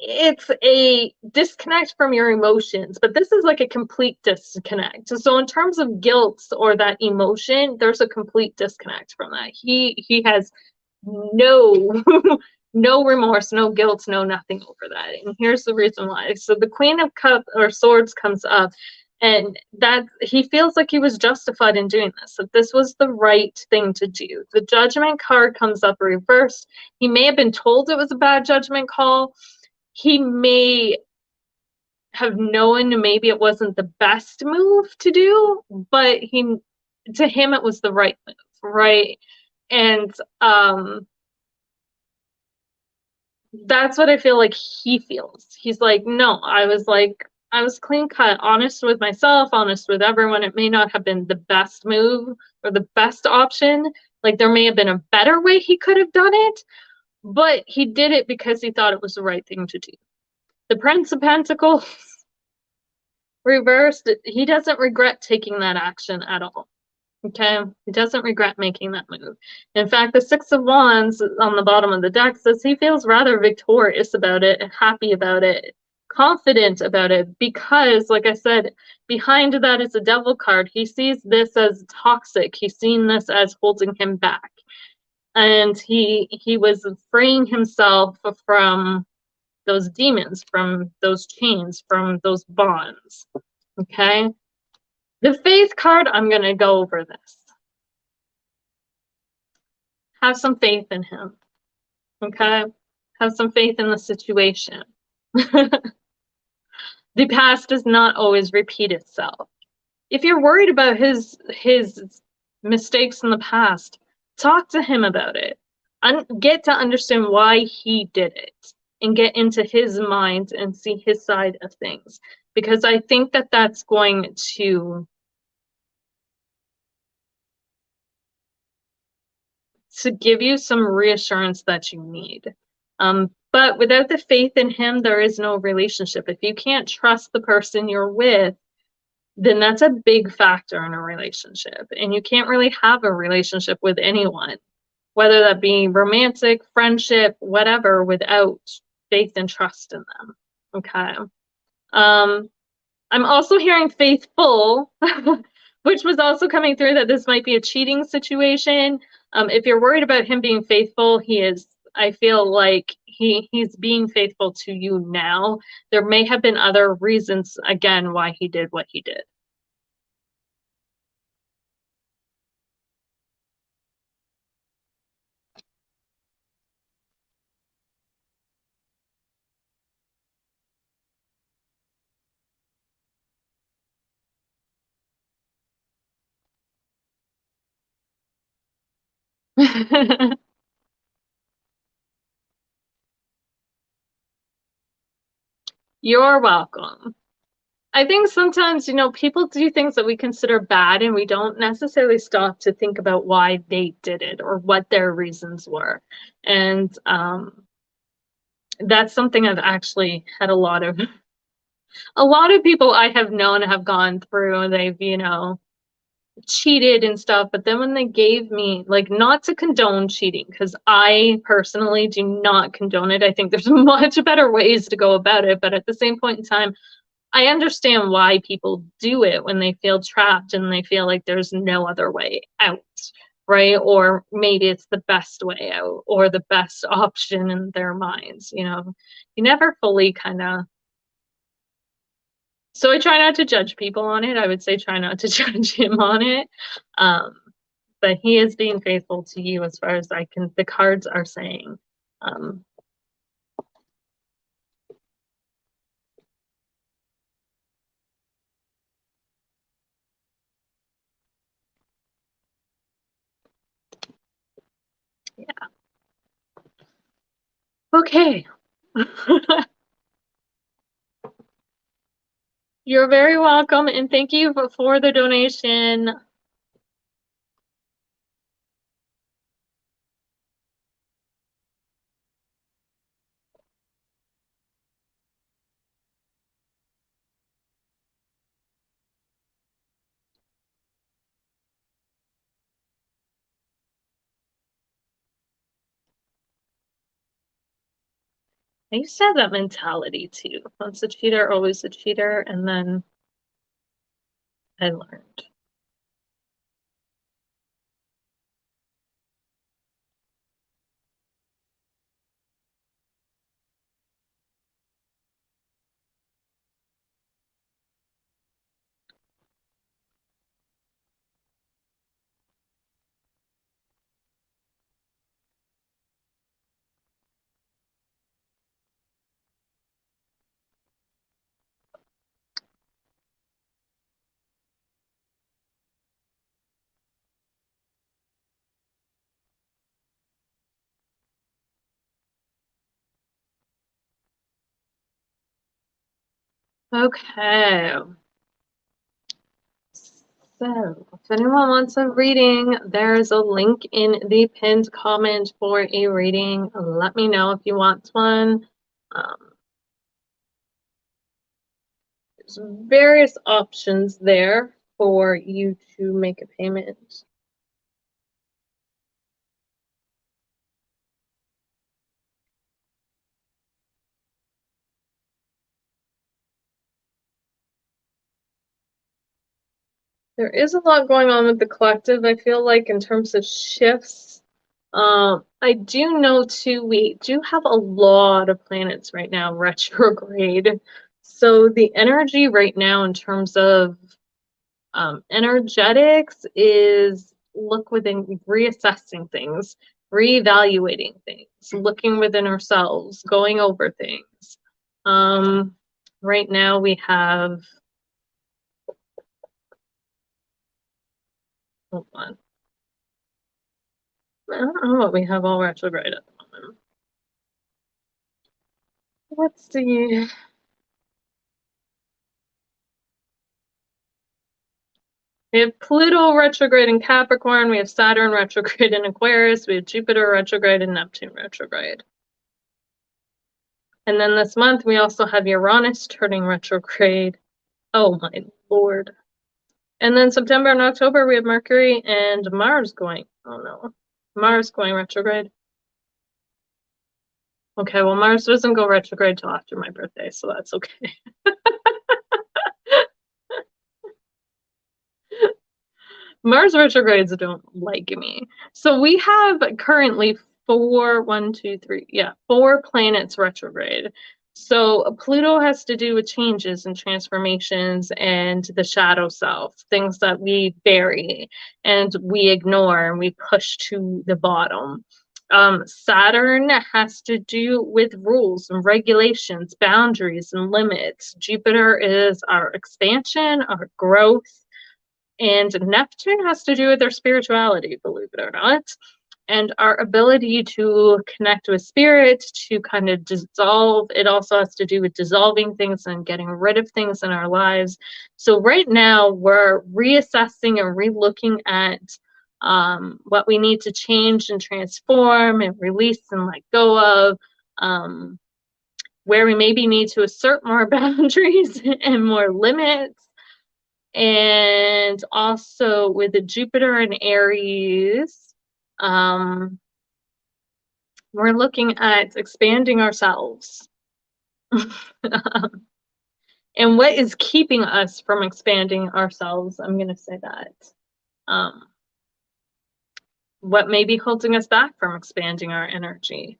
it's a disconnect from your emotions, but this is like a complete disconnect. So in terms of guilt or that emotion, there's a complete disconnect from that. He has no no remorse, no guilt, no nothing over that. And here's the reason why. So the Queen of Cups or Swords comes up, and that he feels like he was justified in doing this, that this was the right thing to do. The Judgment card comes up reversed. He may have been told it was a bad judgment call. He may have known maybe it wasn't the best move to do, but to him it was the right move, right? And that's what I feel like he feels. He's like, no, I was clean cut, honest with myself, honest with everyone. It may not have been the best move or the best option. Like there may have been a better way he could have done it, but he did it because he thought it was the right thing to do. The Prince of Pentacles reversed, he doesn't regret taking that action at all. Okay, he doesn't regret making that move. In fact, the Six of Wands on the bottom of the deck says he feels rather victorious about it, happy about it, confident about it, because, like I said, behind that is a Devil card. He sees this as toxic. He's seen this as holding him back. And he was freeing himself from those demons, from those chains, from those bonds. Okay? The faith card, I'm going to go over this. Have some faith in him. Okay? Have some faith in the situation. The past does not always repeat itself. If you're worried about his mistakes in the past, talk to him about it. Get to understand why he did it and get into his mind and see his side of things, because I think that that's going to give you some reassurance that you need. But without the faith in him, there is no relationship. If you can't trust the person you're with, then that's a big factor in a relationship. And you can't really have a relationship with anyone, whether that be romantic, friendship, whatever, without faith and trust in them. Okay. I'm also hearing faithful, which was also coming through, that this might be a cheating situation. If you're worried about him being faithful, he is. I feel like he's being faithful to you now. There may have been other reasons, again, why he did what he did. You're welcome. I think sometimes, people do things that we consider bad and we don't necessarily stop to think about why they did it or what their reasons were. And that's something I've actually had a lot of people I have known have gone through, and they've, cheated and stuff, but then when they gave me, like, not to condone cheating, because I personally do not condone it. I think there's much better ways to go about it, but at the same point in time, I understand why people do it when they feel trapped and they feel like there's no other way out, right? Or maybe it's the best way out or the best option in their minds. You never fully kind of. So I try not to judge people on it. I would say try not to judge him on it. Um, but he is being faithful to you as far as the cards are saying. Um, yeah. Okay. You're very welcome, and thank you for the donation. I used to have that mentality too. Once a cheater, always a cheater, and then I learned. Okay. So, if anyone wants a reading, there's a link in the pinned comment for a reading. Let me know if you want one. There's various options there for you to make a payment. There is a lot going on with the collective, I feel like, in terms of shifts. I do know too, we do have a lot of planets right now retrograde. So the energy right now in terms of energetics is look within, reassessing things, reevaluating things, looking within ourselves, going over things. Right now we have, hold on. I don't know what we have all retrograde at the moment. Let's see. We have Pluto retrograde in Capricorn, we have Saturn retrograde in Aquarius, we have Jupiter retrograde and Neptune retrograde. And then this month we also have Uranus turning retrograde. Oh my lord. And then September and October we have Mercury and Mars going. Oh no. Mars going retrograde. Okay, well Mars doesn't go retrograde till after my birthday, so that's okay. Mars retrogrades don't like me. So we have currently four planets retrograde. So Pluto has to do with changes and transformations and the shadow self, things that we bury and we ignore and we push to the bottom. Saturn has to do with rules and regulations, boundaries and limits. Jupiter is our expansion, our growth, and Neptune has to do with our spirituality, believe it or not, and our ability to connect with spirit, to kind of dissolve. It also has to do with dissolving things and getting rid of things in our lives. So right now we're reassessing and relooking at what we need to change and transform and release and let go of, where we maybe need to assert more boundaries and more limits. And also with the Jupiter in Aries, we're looking at expanding ourselves. And what is keeping us from expanding ourselves? I'm going to say that. What may be holding us back from expanding our energy?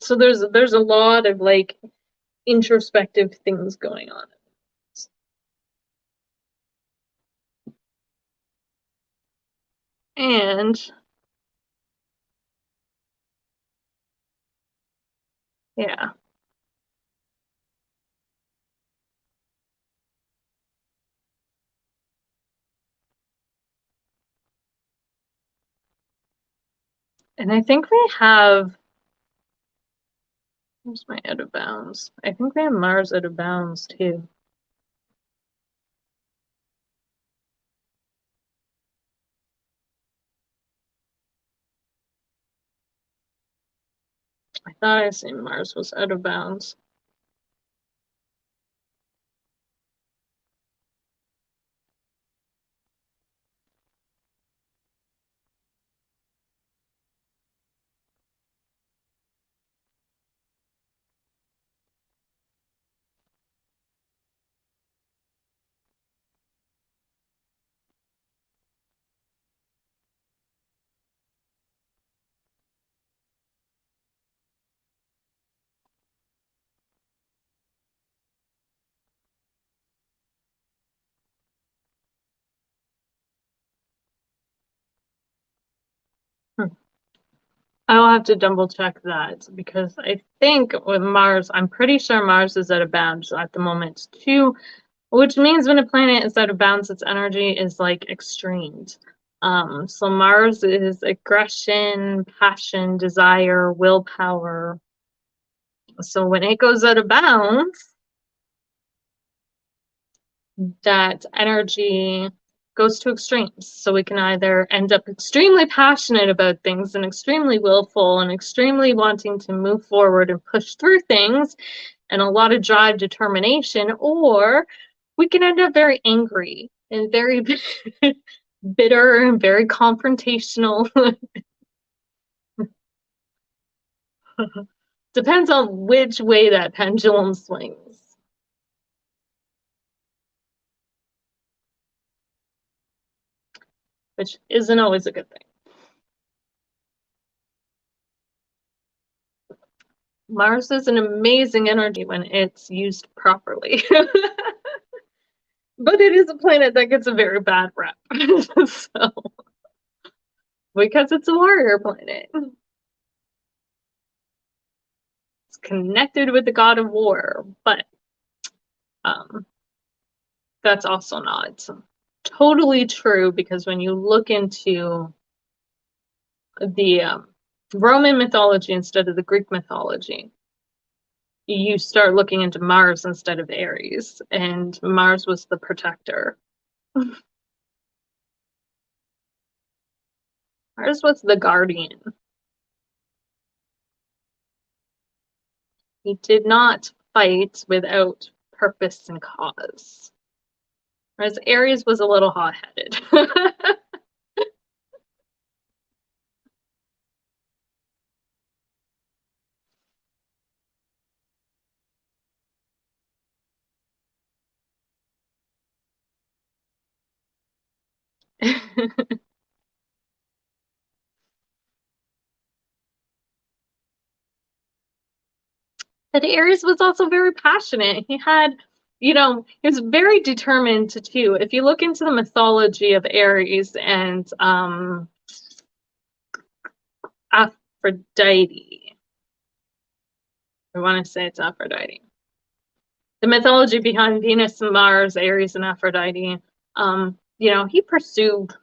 So there's a lot of like introspective things going on. And yeah. And I think we have, where's my out of bounds? I think we have Mars out of bounds too. I thought I seen Mars was out of bounds. I'll have to double check that because I think with Mars, I'm pretty sure Mars is out of bounds at the moment too, which means when a planet is out of bounds, its energy is like extremed. So Mars is aggression, passion, desire, willpower. So when it goes out of bounds, that energy goes to extremes. So we can either end up extremely passionate about things and extremely willful and extremely wanting to move forward and push through things and a lot of drive, determination, or we can end up very angry and very bitter and very confrontational. Depends on which way that pendulum swings. which isn't always a good thing. Mars is an amazing energy when it's used properly. But it is a planet that gets a very bad rep. So, because it's a warrior planet. It's connected with the god of war, but that's also not totally true, because when you look into the Roman mythology instead of the Greek mythology, you start looking into Mars instead of Ares, and Mars was the protector. Mars was the guardian. He did not fight without purpose and cause. Whereas Ares was a little hot-headed. But Ares was also very passionate. He had, he was very determined too. If you look into the mythology of Ares and Aphrodite, I want to say it's Aphrodite. The mythology behind Venus and Mars, Ares and Aphrodite, he pursued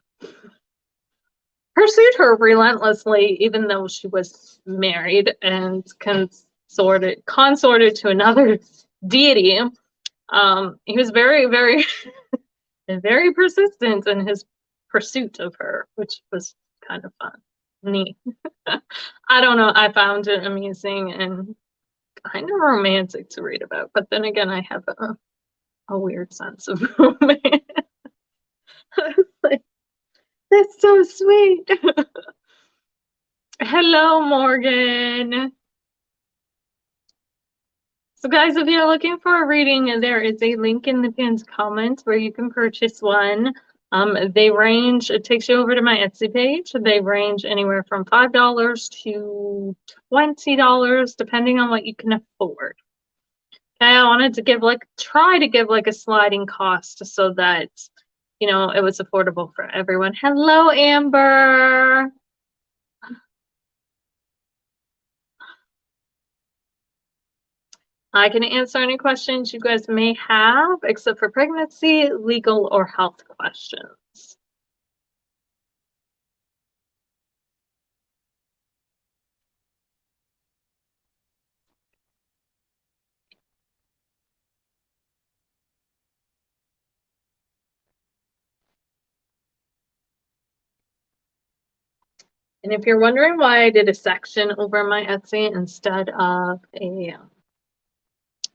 her relentlessly, even though she was married and consorted to another deity. He was very, very, very persistent in his pursuit of her, which was kind of fun, neat. I don't know. I found it amusing and kind of romantic to read about, but then again, I have a weird sense of romance. Like, that's so sweet. Hello, Morgan. So guys, if you're looking for a reading, there is a link in the pinned comment where you can purchase one. They range, it takes you over to my Etsy page. They range anywhere from $5 to $20, depending on what you can afford. Okay, I wanted to try to give like a sliding cost so that, it was affordable for everyone. Hello, Amber. I can answer any questions you guys may have, except for pregnancy, legal, or health questions. And if you're wondering why I did a section over my Etsy instead of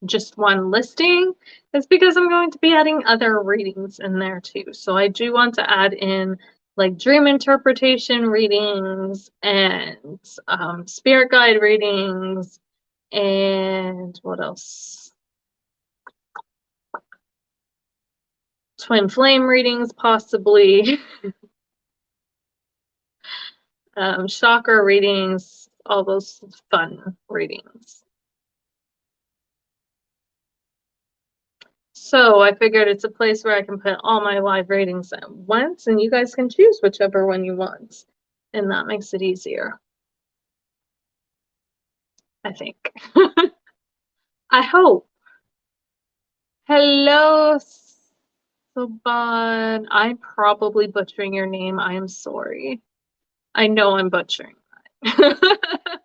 just one listing, it's because I'm going to be adding other readings in there too. So I do want to add in like dream interpretation readings and spirit guide readings, and what else? Twin flame readings, possibly. Chakra readings, all those fun readings. So I figured it's a place where I can put all my live readings at once, and you guys can choose whichever one you want. And that makes it easier, I think. I hope. Hello, Soban. I'm probably butchering your name. I am sorry. I know I'm butchering that.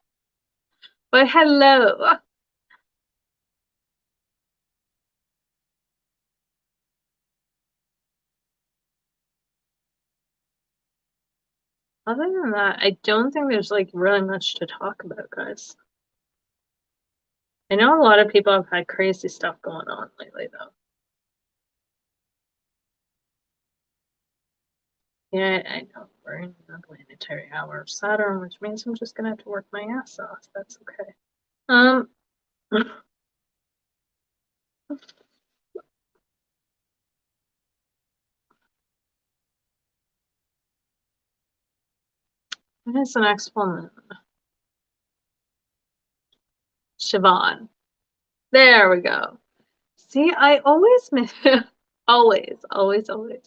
But hello. Other than that, I don't think there's like really much to talk about, guys. I know a lot of people have had crazy stuff going on lately, though. Yeah, I know. We're in the planetary hour of Saturn, which means I'm just gonna have to work my ass off. That's okay. Um, When is the next full moon? Siobhan. There we go. See, I always miss always, always, always.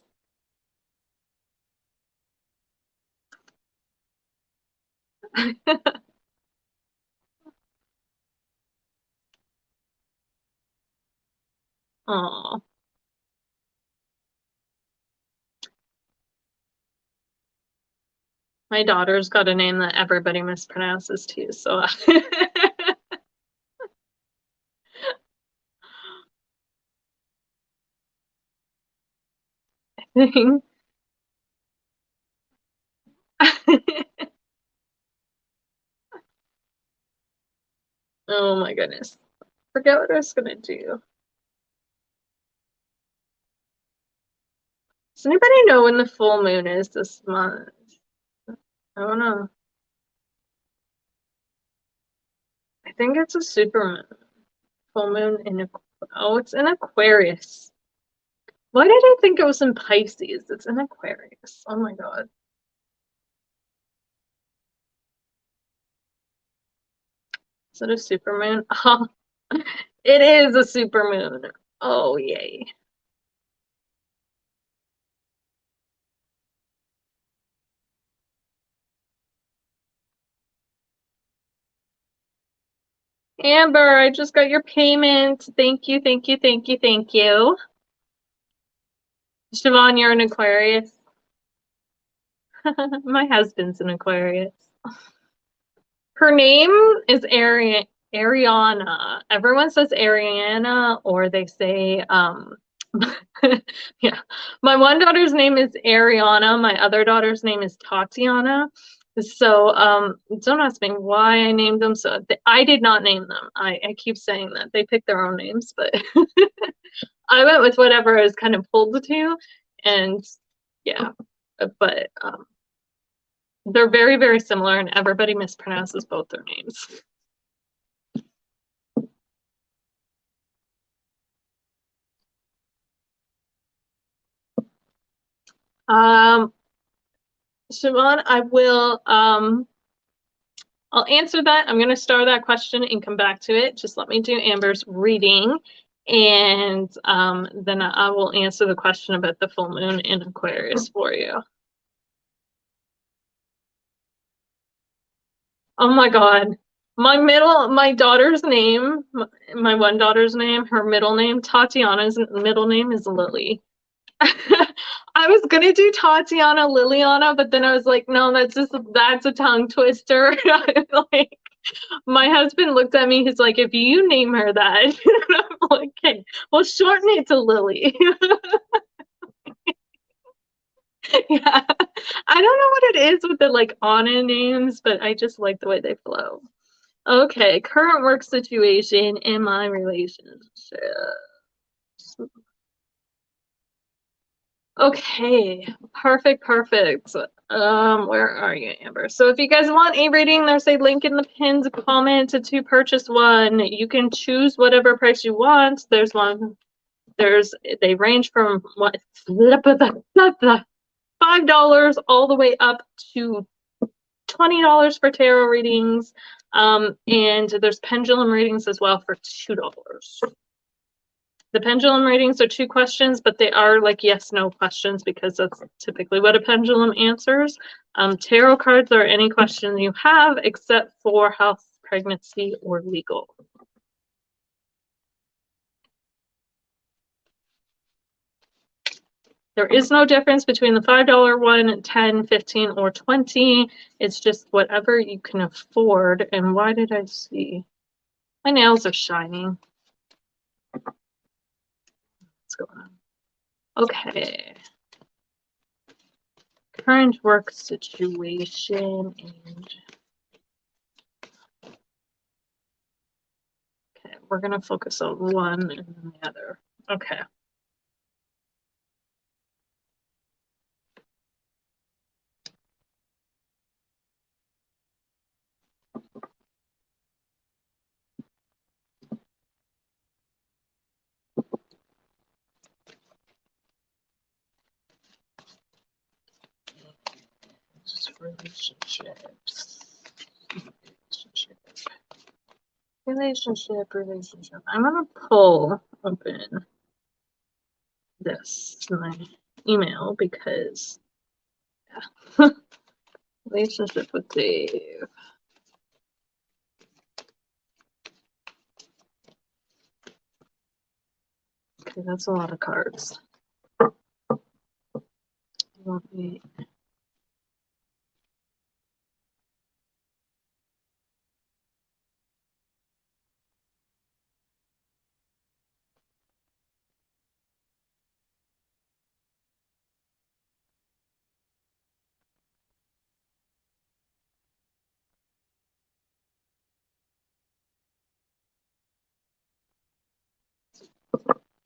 Oh, my daughter's got a name that everybody mispronounces too, so I think. Oh my goodness. Forget what I was gonna do. Does anybody know when the full moon is this month? I don't know. I think it's a super moon. Full moon in oh, it's in Aquarius. Why did I think it was in Pisces? It's in Aquarius. Oh my God. Is it a super moon? Oh, it is a super moon. Oh, yay. Amber, I just got your payment. Thank you, thank you, thank you, thank you. Siobhan, you're an Aquarius. My husband's an Aquarius. Her name is Ariana. Everyone says Ariana, or they say, yeah. My one daughter's name is Ariana. My other daughter's name is Tatiana. So, don't ask me why I named them. So I did not name them. I keep saying that they pick their own names, but I went with whatever I was kind of pulled to, and yeah, but they're very, very similar, and everybody mispronounces both their names. Um, Siobhan, I'll answer that. I'm going to star that question and come back to it. Just let me do Amber's reading, and then I will answer the question about the full moon in Aquarius for you. Oh my God. My daughter's name, my one daughter's name, her middle name, Tatiana's middle name is Lily. I was gonna do Tatiana Liliana, but then I was like, no, that's a tongue twister. Like, my husband looked at me, he's like, if you name her that, I'm like, okay, well, shorten it to Lily. Yeah. I don't know what it is with the like Anna names, but I just like the way they flow. Okay, current work situation in my relationship. Okay, perfect, perfect. Where are you, Amber? So if you guys want a reading, there's a link in the pinned comment to purchase one. You can choose whatever price you want. There's one, they range from what, $5 all the way up to $20 for tarot readings. And there's pendulum readings as well for $2. The pendulum readings are 2 questions, but they are like yes/no questions because that's typically what a pendulum answers. Tarot cards are any question you have except for health, pregnancy, or legal. There is no difference between the $5 one, 10, 15, or 20. It's just whatever you can afford. And why did I see? My nails are shining. What's going on? Okay. Current work situation and okay, we're gonna focus on one and then the other. Okay. Just Relationship. I'm gonna pull open this, my email, because yeah. Relationship with Dave. Okay, that's a lot of cards.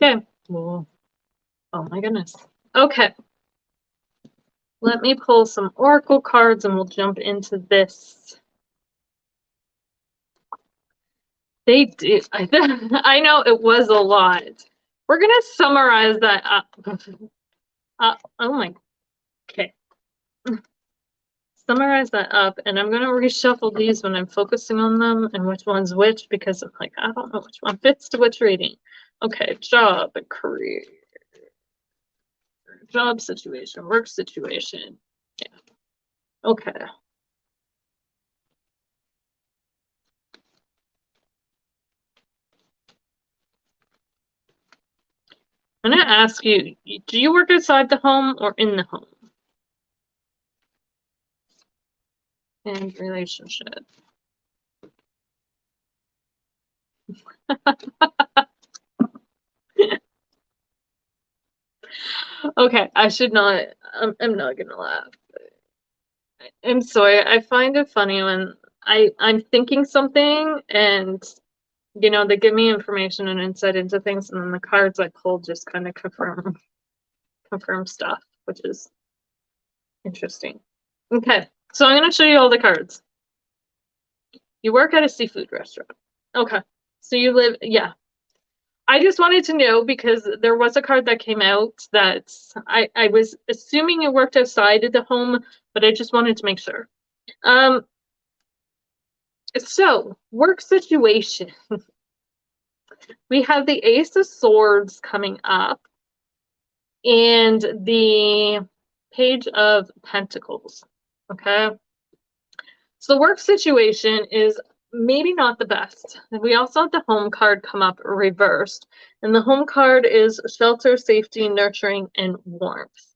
Okay. Well, oh my goodness. Okay. Let me pull some oracle cards and we'll jump into this. They do. I know it was a lot. We're going to summarize that up. Oh my. Okay. Summarize that up, and I'm going to reshuffle these when I'm focusing on them and which one's which, because I'm like, I don't know which one fits to which reading. Okay, job and career. Job situation, work situation. Yeah. Okay. I'm going to ask you, do you work outside the home or in the home? And relationship. Okay, I should not, I'm not going to laugh. I'm sorry, I find it funny when I'm thinking something and they give me information and insight into things, and then the cards I pulled just kind of confirm stuff, which is interesting. Okay, so I'm going to show you all the cards. You work at a seafood restaurant. Okay, so you live, yeah. I just wanted to know because there was a card that came out that I was assuming you worked outside of the home, but I just wanted to make sure. So work situation. We have the Ace of Swords coming up and the Page of Pentacles. Okay. So the work situation is maybe not the best. We also have the home card come up reversed. And the home card is shelter, safety, nurturing, and warmth.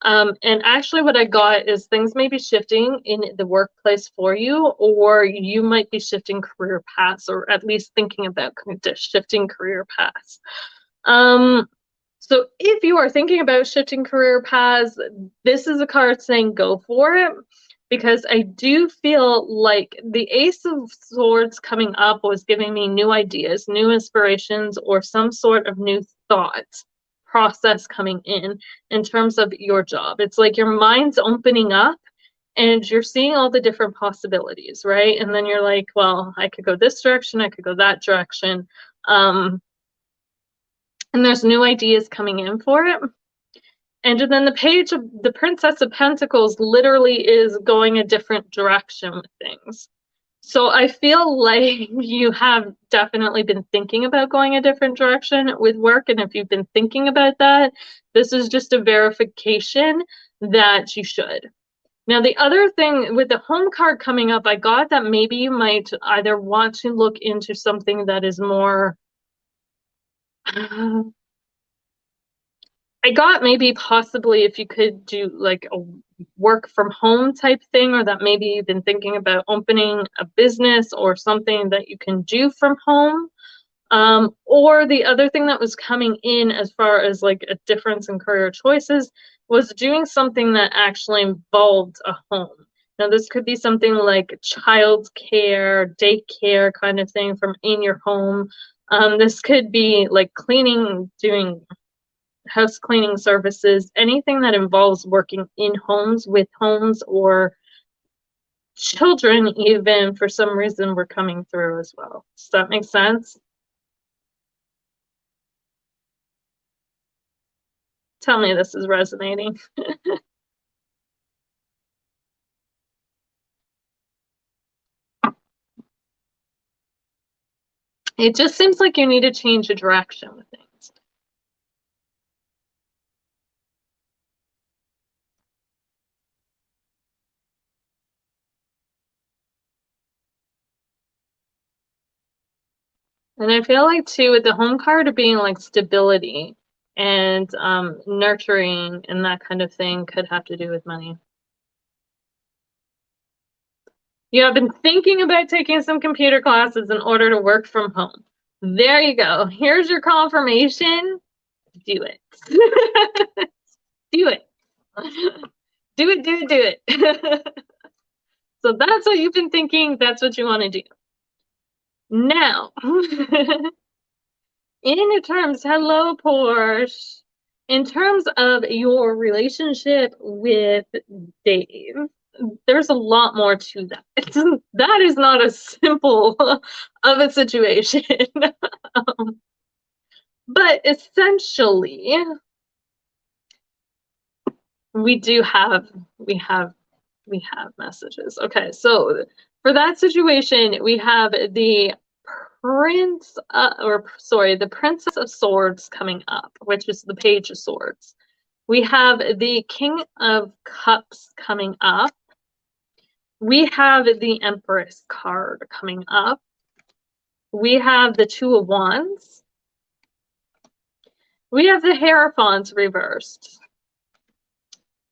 And actually what I got is things may be shifting in the workplace for you, or you might be shifting career paths, or at least thinking about shifting career paths. So if you are thinking about shifting career paths, this is a card saying go for it, because I do feel like the Ace of Swords coming up was giving me new ideas, new inspirations, or some sort of new thought process coming in terms of your job. It's like your mind's opening up and you're seeing all the different possibilities, right? And then you're like, well, I could go this direction, I could go that direction. And there's new ideas coming in for it. And then the page of the Princess of Pentacles literally is going a different direction with things. So I feel like you have definitely been thinking about going a different direction with work. And if you've been thinking about that, this is just a verification that you should. Now, the other thing with the home card coming up, I got that maybe you might either want to look into something that is more I got maybe possibly if you could do like a work from home type thing, or that maybe you've been thinking about opening a business or something that you can do from home. Or the other thing that was coming in as far as like a difference in career choices was doing something that actually involved a home. Now, this could be something like child care, daycare kind of thing from in your home. This could be like cleaning, doing house cleaning services, anything that involves working in homes, with homes, or children, even for some reason, were coming through as well. Does that make sense? Tell me this is resonating. It just seems like you need to change the direction with things. And I feel like too with the home card being like stability and nurturing and that kind of thing could have to do with money. You have been thinking about taking some computer classes in order to work from home. There you go. Here's your confirmation. Do it. Do it. Do it, do it, do it. So that's what you've been thinking. That's what you want to do. Now, in terms, hello, Porsche. In terms of your relationship with Dave, there's a lot more to that. That is not a simple of a situation. But essentially, we have messages. Okay, so for that situation, we have the the Princess of Swords coming up, which is the Page of Swords. We have the King of Cups coming up. We have the Empress card coming up. We have the Two of Wands. We have the Hierophant reversed.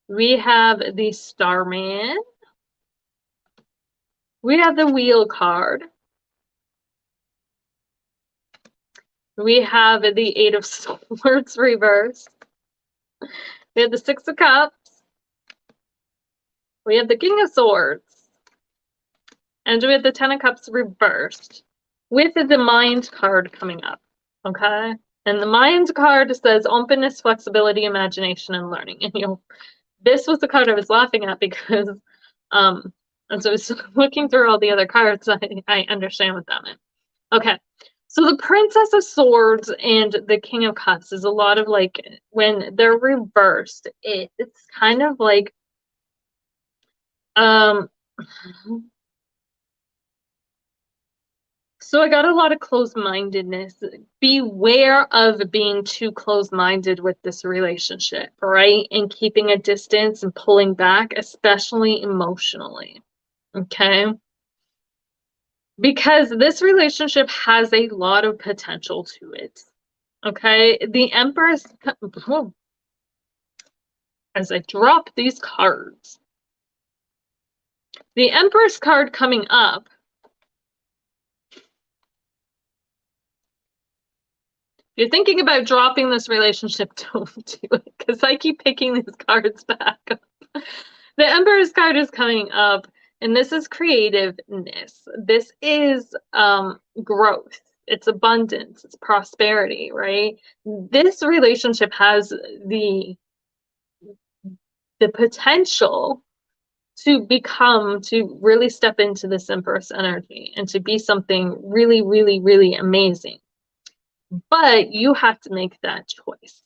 We have the Starman. We have the Wheel card. We have the Eight of Swords reversed. We have the Six of Cups. We have the King of Swords. And we have the Ten of Cups reversed with the Mind card coming up. Okay? And the Mind card says openness, flexibility, imagination, and learning. And this was the card I was laughing at because as I was looking through all the other cards, I understand what that meant. Okay. So the Princess of Swords and the King of Cups is a lot of like when they're reversed, it's kind of like so I got a lot of closed-mindedness. Beware of being too closed-minded with this relationship, right? And keeping a distance and pulling back, especially emotionally. Okay? Because this relationship has a lot of potential to it. Okay? The Empress, as I drop these cards, the Empress card coming up, if you're thinking about dropping this relationship, don't do it, because I keep picking these cards back up. The Emperor's card is coming up, and this is creativeness. This is growth. It's abundance. It's prosperity, right? This relationship has the potential to really step into this Empress energy and to be something really, really, really amazing. But you have to make that choice.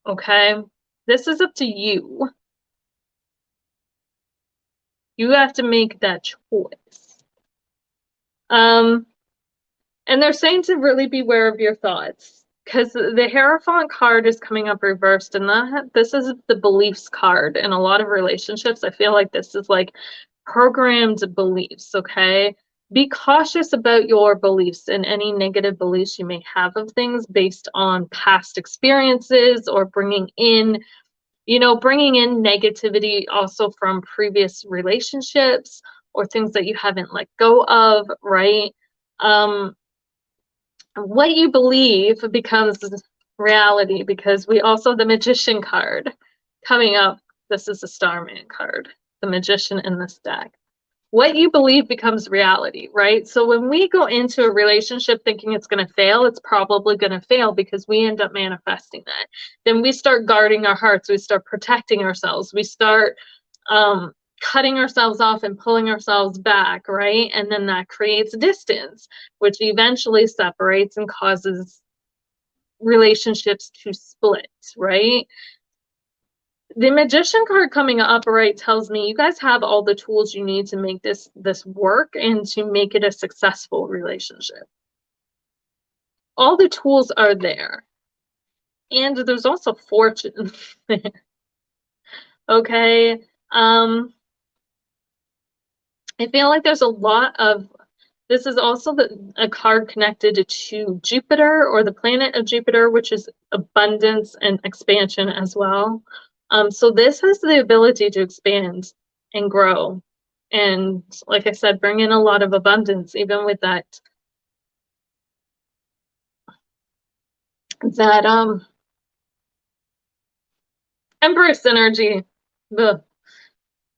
Okay? This is up to you. You have to make that choice. And they're saying to really beware of your thoughts because the Hierophant card is coming up reversed, and this is the beliefs card. In a lot of relationships, I feel like this is like programmed beliefs, okay? Be cautious about your beliefs and any negative beliefs you may have of things based on past experiences or bringing in negativity also from previous relationships or things that you haven't let go of, right? What you believe becomes reality because we also have the Magician card coming up. This is the Starman card, the Magician in this deck. What you believe becomes reality, right? So when we go into a relationship thinking it's going to fail, it's probably going to fail because we end up manifesting that. Then we start guarding our hearts. We start protecting ourselves. We start cutting ourselves off and pulling ourselves back, right? And then that creates distance, which eventually separates and causes relationships to split, right? The Magician card coming up right tells me you guys have all the tools you need to make this work and to make it a successful relationship. all the tools are there. And there's also fortune. Okay. I feel like there's a lot of this is also a card connected to Jupiter or the planet of Jupiter, which is abundance and expansion as well. So this has the ability to expand and grow. And like I said, bring in a lot of abundance, even with that Empress energy. Ugh.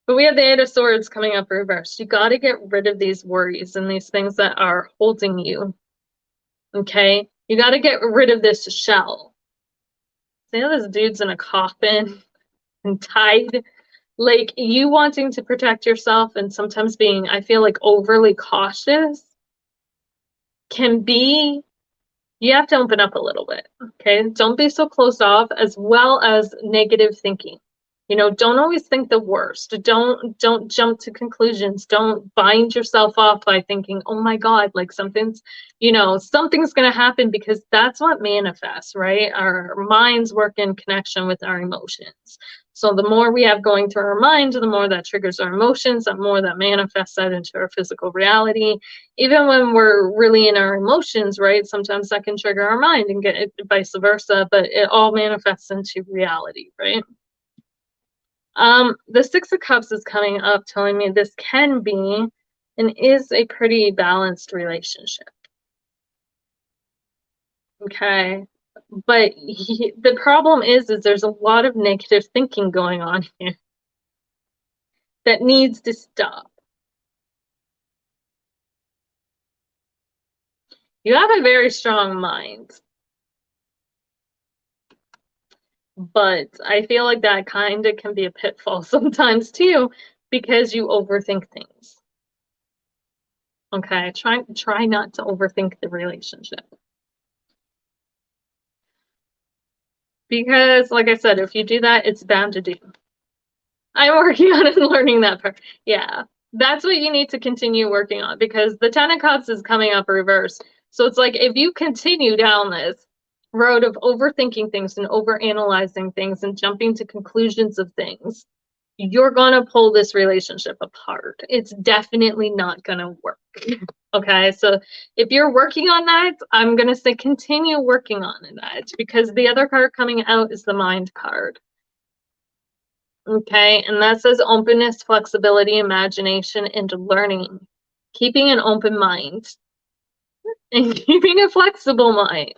But we have the Eight of Swords coming up reversed. You got to get rid of these worries and these things that are holding you. Okay? You got to get rid of this shell. See how this dude's in a coffin and tied? Like, you wanting to protect yourself and sometimes being, I feel like, overly cautious can be you have to open up a little bit. Okay. Don't be so closed off, as well as negative thinking. Don't always think the worst. Don't jump to conclusions. Don't bind yourself off by thinking, oh my God, like something's gonna happen, because that's what manifests, right? Our minds work in connection with our emotions. So the more we have going through our mind, the more that triggers our emotions, the more that manifests that into our physical reality. Even when we're really in our emotions, right? Sometimes that can trigger our mind and get it vice versa, but it all manifests into reality, right? The Six of Cups is coming up, telling me this can be and is a pretty balanced relationship. Okay. But the problem is there's a lot of negative thinking going on here that needs to stop. You have a very strong mind, but I feel like that kind of can be a pitfall sometimes too, because you overthink things. Okay, try not to overthink the relationship. Because, like I said, if you do that, it's bound to do. I'm working on it and learning that part. Yeah, that's what you need to continue working on, because the Ten of Cups is coming up reversed. So it's like, if you continue down this road of overthinking things and overanalyzing things and jumping to conclusions of things, you're gonna pull this relationship apart. It's definitely not gonna work. Okay, so if you're working on that, I'm gonna say continue working on that, because the other card coming out is the Mind card. Okay, and that says openness, flexibility, imagination, and learning. Keeping an open mind and keeping a flexible mind.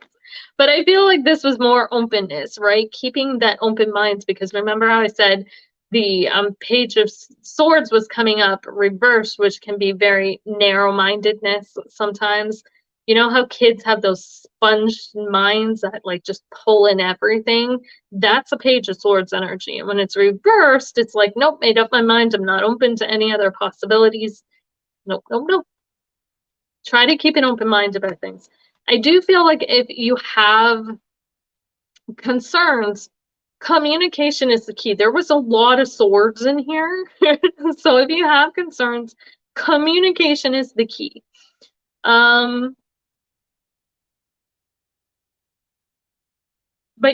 But I feel like this was more openness, right? Keeping that open mind, because remember how I said the Page of Swords was coming up reversed, which can be very narrow-mindedness sometimes. You know how kids have those sponge minds that like just pull in everything? That's a Page of Swords energy. And when it's reversed, it's like, nope, made up my mind. I'm not open to any other possibilities. Nope, nope, nope. Try to keep an open mind about things. I do feel like if you have concerns, communication is the key. There was a lot of swords in here. So if you have concerns, communication is the key. But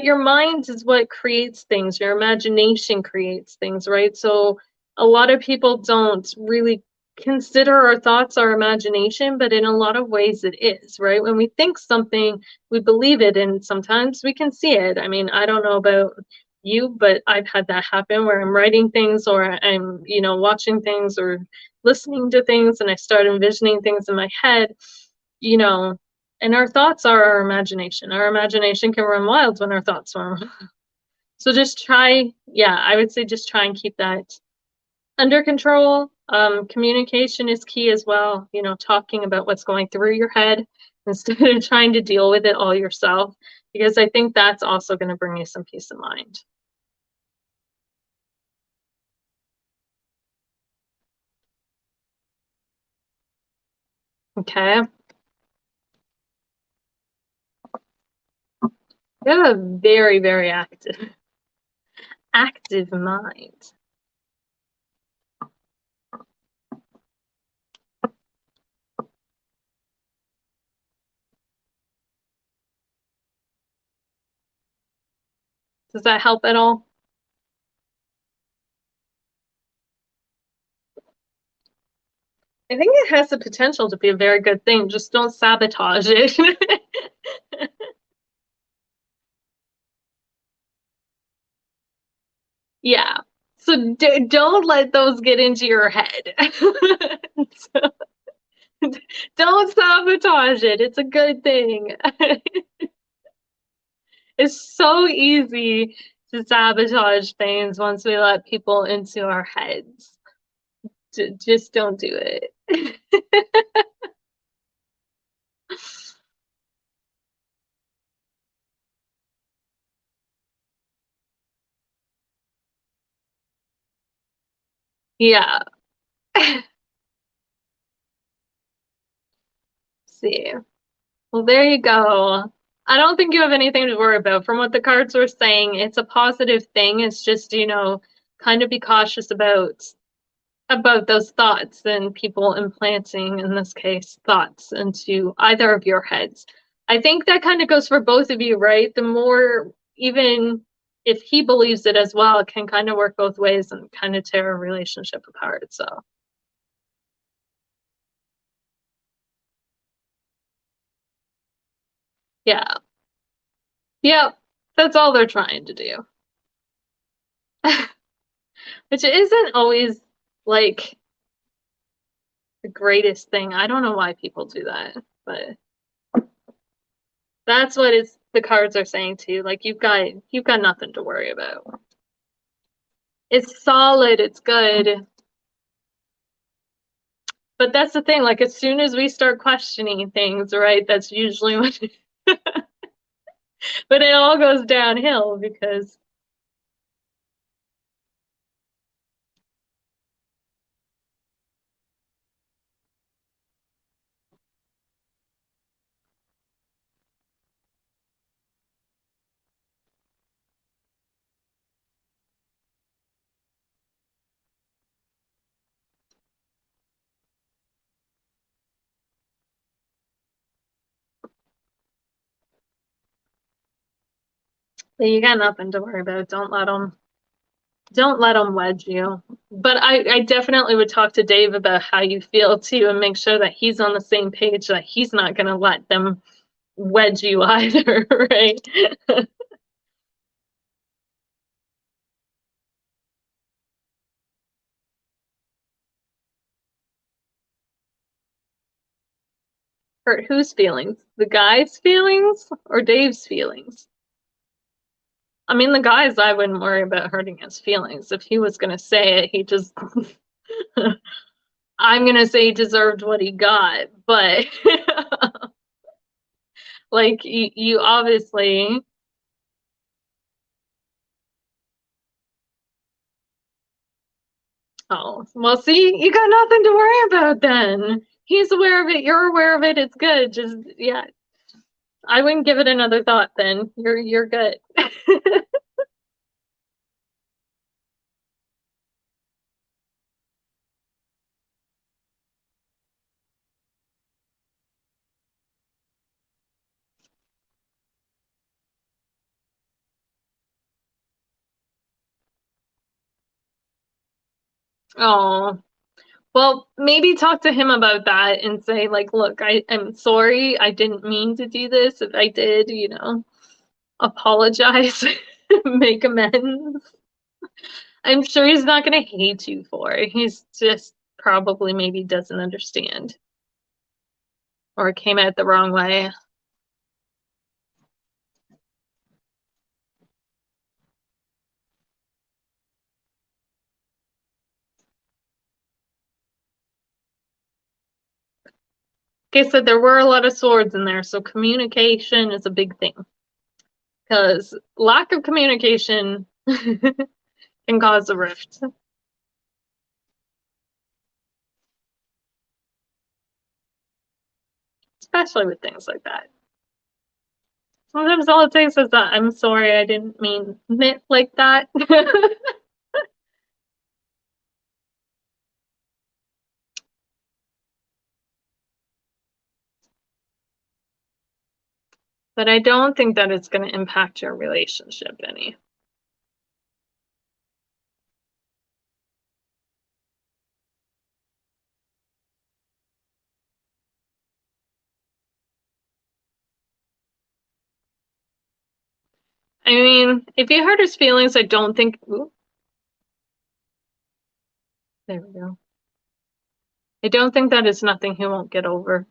your mind is what creates things. Your imagination creates things, right? So a lot of people don't really consider our thoughts our imagination, but in a lot of ways it is, right? When we think something, we believe it, and sometimes we can see it. I mean, I don't know about you, but I've had that happen where I'm writing things, or I'm, watching things or listening to things, and I start envisioning things in my head, you know, and our thoughts are our imagination. Our imagination can run wild when our thoughts run. So just try, yeah, I would say just try and keep that under control. Communication is key as well, talking about what's going through your head instead of trying to deal with it all yourself, because I think that's also going to bring you some peace of mind. Okay. You have a very, very active mind. Does that help at all? I think it has the potential to be a very good thing. Just don't sabotage it. Yeah. So don't let those get into your head. So, don't sabotage it. It's a good thing. It's so easy to sabotage things once we let people into our heads. Just don't do it. Yeah. See. Well, there you go. I don't think you have anything to worry about. From what the cards were saying, it's a positive thing. It's just, kind of be cautious about those thoughts and people implanting, in this case, thoughts into either of your heads. I think that kind of goes for both of you, right? The more, even if he believes it as well, it can kind of work both ways and kind of tear a relationship apart. So, yeah. Yep. That's all they're trying to do. Which isn't always like the greatest thing. I don't know why people do that, but that's what the cards are saying to you. Like you've got nothing to worry about. It's solid, it's good. But that's the thing, like as soon as we start questioning things, right, that's usually when but it all goes downhill because you got nothing to worry about. Don't let them wedge you. But I definitely would talk to Dave about how you feel too and make sure that he's on the same page that he's not going to let them wedge you either, right? Hurt whose feelings? The guy's feelings or Dave's feelings? I mean, the guy's, I wouldn't worry about hurting his feelings. If he was going to say it, I'm going to say he deserved what he got. But, like, you obviously, oh, well, see, you got nothing to worry about then. He's aware of it. You're aware of it. It's good. Just, yeah, I wouldn't give it another thought then. You're good. Oh, well, maybe talk to him about that and say, like, look, I'm sorry. I didn't mean to do this. If I did, apologize, make amends. I'm sure he's not going to hate you for it. He's just probably maybe doesn't understand or came out the wrong way. Like I said, there were a lot of swords in there, so communication is a big thing because lack of communication can cause a rift, especially with things like that. Sometimes all it takes is that I'm sorry, I didn't mean it like that. But I don't think that it's going to impact your relationship any. I mean, if he hurt his feelings, I don't think. Ooh, there we go. I don't think that is nothing he won't get over.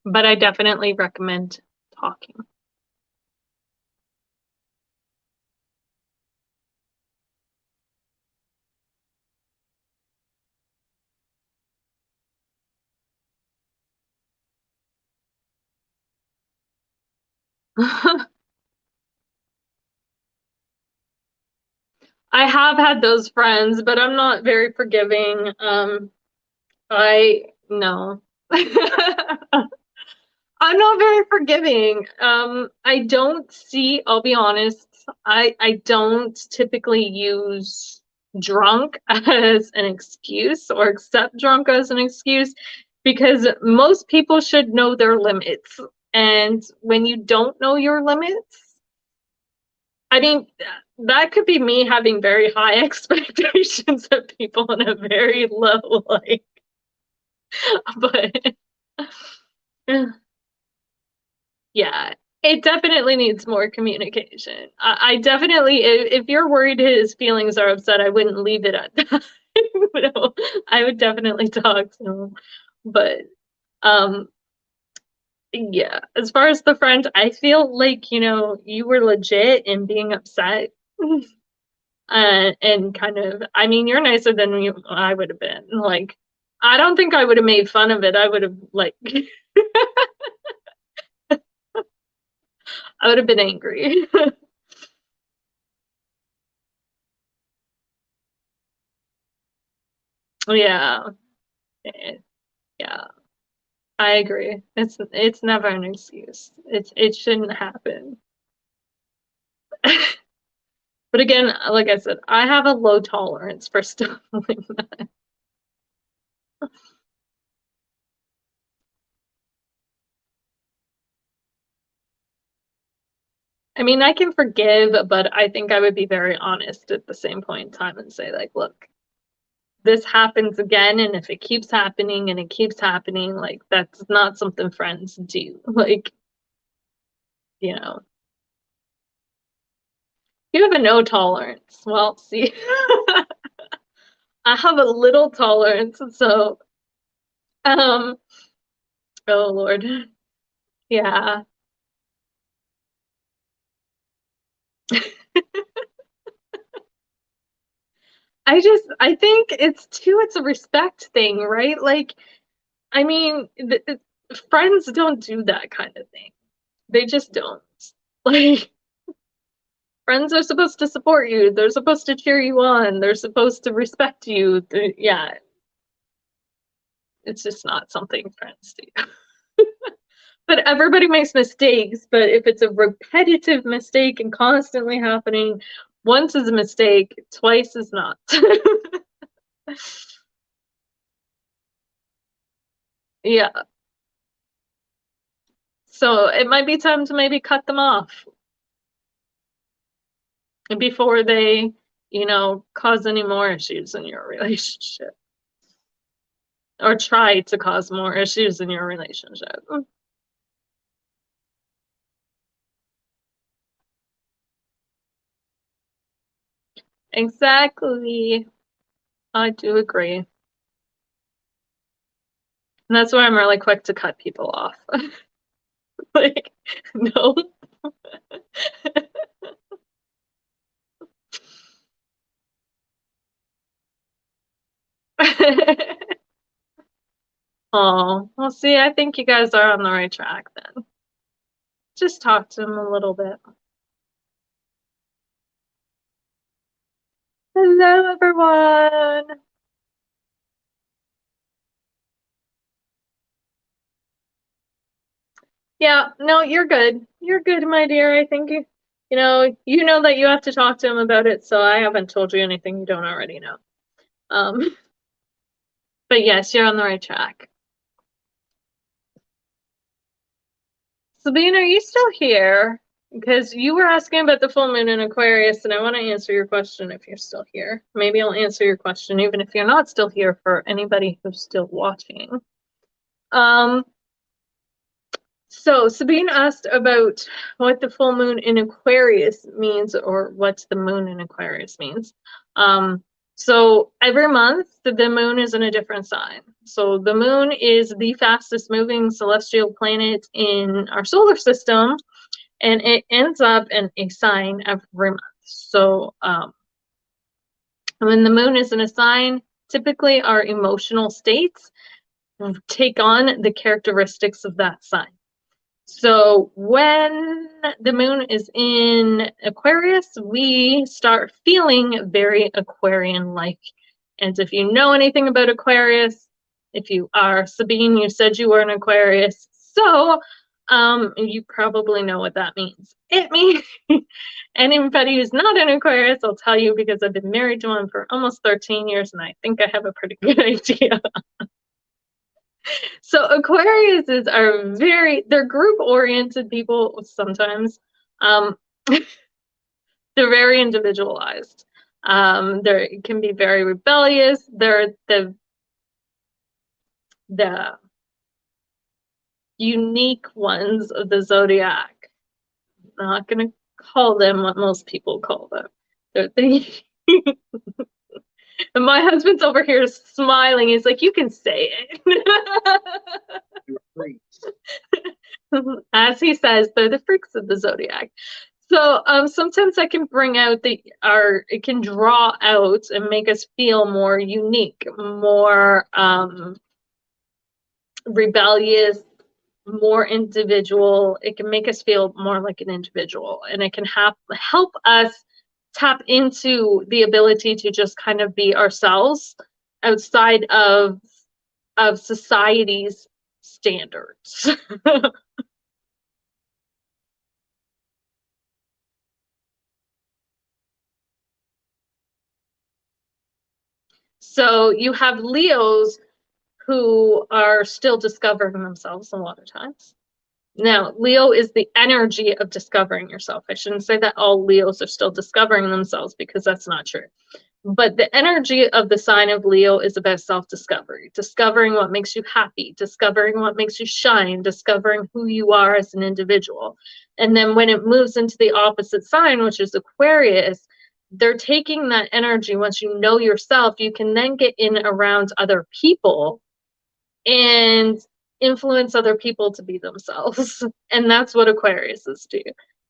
But I definitely recommend talking. I have had those friends, but I'm not very forgiving. I no. I'm not very forgiving. I don't see, I'll be honest, I don't typically use drunk as an excuse or accept drunk as an excuse because most people should know their limits. And when you don't know your limits, I mean, that could be me having very high expectations of people and a very low, like, but yeah, it definitely needs more communication. I definitely, if you're worried his feelings are upset, I wouldn't leave it at that. No, I would definitely talk to him. But um, yeah, as far as the friend, I feel like, you were legit in being upset. And kind of, I mean, you're nicer than I would have been. Like, I don't think I would have made fun of it. I would have like, I would have been angry. Yeah, eh, yeah, I agree. It's never an excuse. It shouldn't happen. But again, like I said, I have a low tolerance for stuff like that. I mean, I can forgive, but I think I would be very honest at the same point in time and say, like, look, this happens again, and if it keeps happening and it keeps happening, like, that's not something friends do. Like, you know, you have a no tolerance. Well, see, I have a little tolerance, so um, oh Lord. Yeah. I think it's a respect thing, right? Like, I mean, friends don't do that kind of thing. They just don't. Like, friends are supposed to support you. They're supposed to cheer you on. They're supposed to respect you. Yeah, it's just not something friends do. But everybody makes mistakes, but if it's a repetitive mistake and constantly happening, once is a mistake, twice is not. Yeah. So it might be time to maybe cut them off before they, cause any more issues in your relationship or try to cause more issues in your relationship. Exactly. I do agree. And that's why I'm really quick to cut people off. Like, no. Oh, well, see, I think you guys are on the right track then. Just talk to him a little bit. Hello, everyone. Yeah, no, you're good. You're good, my dear. I think you know that you have to talk to him about it, so I haven't told you anything you don't already know. Um, but yes, you're on the right track. Sabine, are you still here? Because you were asking about the full moon in Aquarius, and I want to answer your question if you're still here. Maybe I'll answer your question even if you're not still here for anybody who's still watching. Um, So Sabine asked about what the full moon in Aquarius means, or what the moon in Aquarius means. So every month the moon is in a different sign. So the moon is the fastest moving celestial planet in our solar system, and it ends up in a sign every month. So when the moon is in a sign, typically our emotional states take on the characteristics of that sign. So when the moon is in Aquarius, we start feeling very Aquarian-like. And if you know anything about Aquarius, if you are Sabine, you said you were an Aquarius, so you probably know what that means. It means anybody who's not an Aquarius, I'll tell you because I've been married to one for almost 13 years, and I think I have a pretty good idea. So Aquariuses are they're group-oriented people sometimes. They're very individualized. They can be very rebellious. They're the unique ones of the zodiac. I'm not going to call them what most people call them. And my husband's over here smiling. He's like, you can say it. As he says, they're the freaks of the zodiac. So sometimes that can bring out it can draw out and make us feel more unique, more rebellious, more individual. It can make us feel more like an individual, and it can help us tap into the ability to just kind of be ourselves outside of society's standards. So you have Leos who are still discovering themselves a lot of times. Now, Leo is the energy of discovering yourself. I shouldn't say that all Leos are still discovering themselves, because that's not true. But the energy of the sign of Leo is about self-discovery, discovering what makes you happy, discovering what makes you shine, discovering who you are as an individual. And then when it moves into the opposite sign, which is Aquarius, they're taking that energy. Once you know yourself, you can then get in around other people and influence other people to be themselves. And that's what Aquariuses do.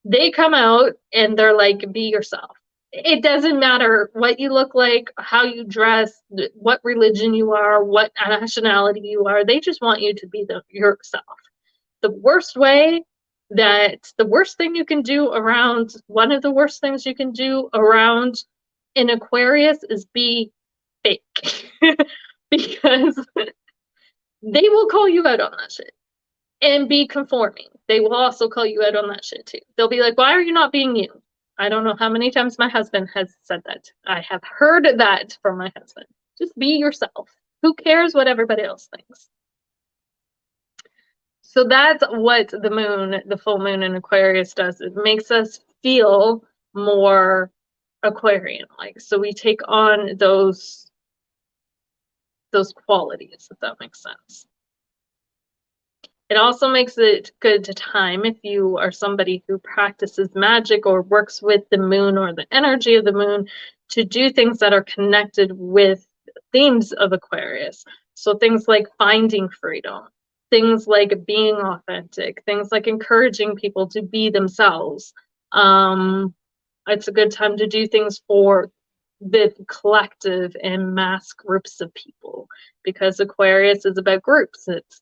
They come out and they're like, be yourself. It doesn't matter what you look like, how you dress, what religion you are, what nationality you are. They just want you to be yourself. The worst thing you can do around, one of the worst things you can do around an Aquarius is be fake. Because they will call you out on that shit. And be conforming. They will also call you out on that shit too. They'll be like, why are you not being you? I don't know how many times my husband has said that. I have heard that from my husband. Just be yourself. Who cares what everybody else thinks? So that's what the full moon in Aquarius does. It makes us feel more Aquarian-like. So we take on those qualities, if that makes sense. It also makes it good time if you are somebody who practices magic or works with the moon or the energy of the moon to do things that are connected with themes of Aquarius. So things like finding freedom, things like being authentic, things like encouraging people to be themselves. It's a good time to do things for the collective and mass groups of people, because Aquarius is about groups. It's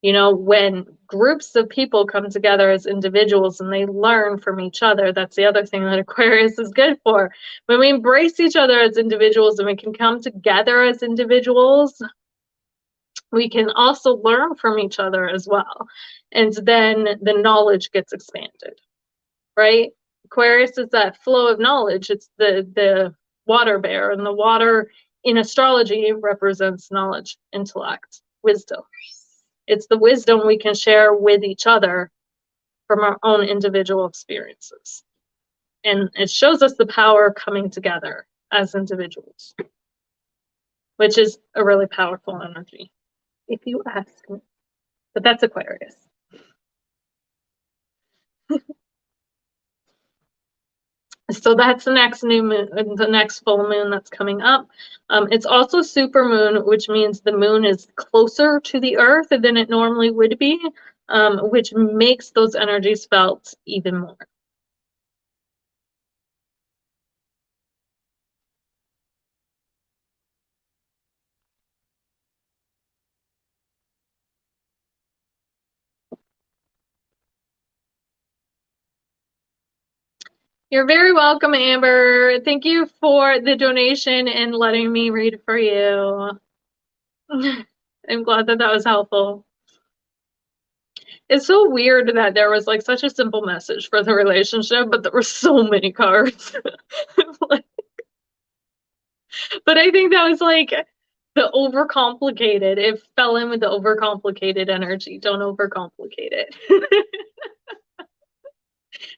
when groups of people come together as individuals and they learn from each other, that's the other thing that Aquarius is good for. When we embrace each other as individuals and we can come together as individuals, we can also learn from each other as well. And then the knowledge gets expanded, right? Aquarius is that flow of knowledge. It's the water bear, and the water in astrology represents knowledge, intellect, wisdom. It's the wisdom we can share with each other from our own individual experiences. And it shows us the power of coming together as individuals, which is a really powerful energy, if you ask me. But that's Aquarius. So that's the next new moon, the next full moon that's coming up. It's also super moon, which means the moon is closer to the earth than it normally would be, which makes those energies felt even more. You're very welcome, Amber. Thank you for the donation and letting me read for you. I'm glad that that was helpful. It's so weird that there was like such a simple message for the relationship, but there were so many cards. Like, but I think that was like the overcomplicated. It fell in with the overcomplicated energy. Don't overcomplicate it.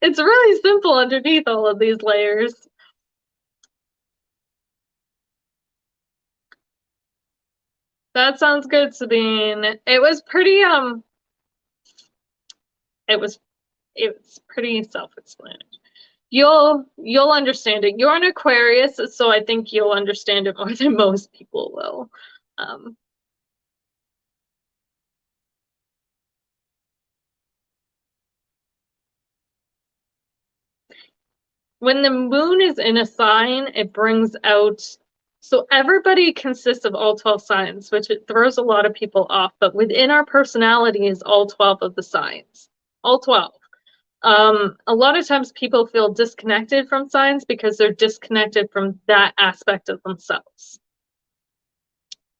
It's really simple underneath all of these layers. That sounds good, Sabine. It was pretty it was it's pretty self-explanatory. You'll understand it. You're an Aquarius, so I think you'll understand it more than most people will. Um, when the moon is in a sign, it brings out. So everybody consists of all 12 signs, which it throws a lot of people off. But within our personality is all 12 of the signs, all 12. A lot of times people feel disconnected from signs because they're disconnected from that aspect of themselves.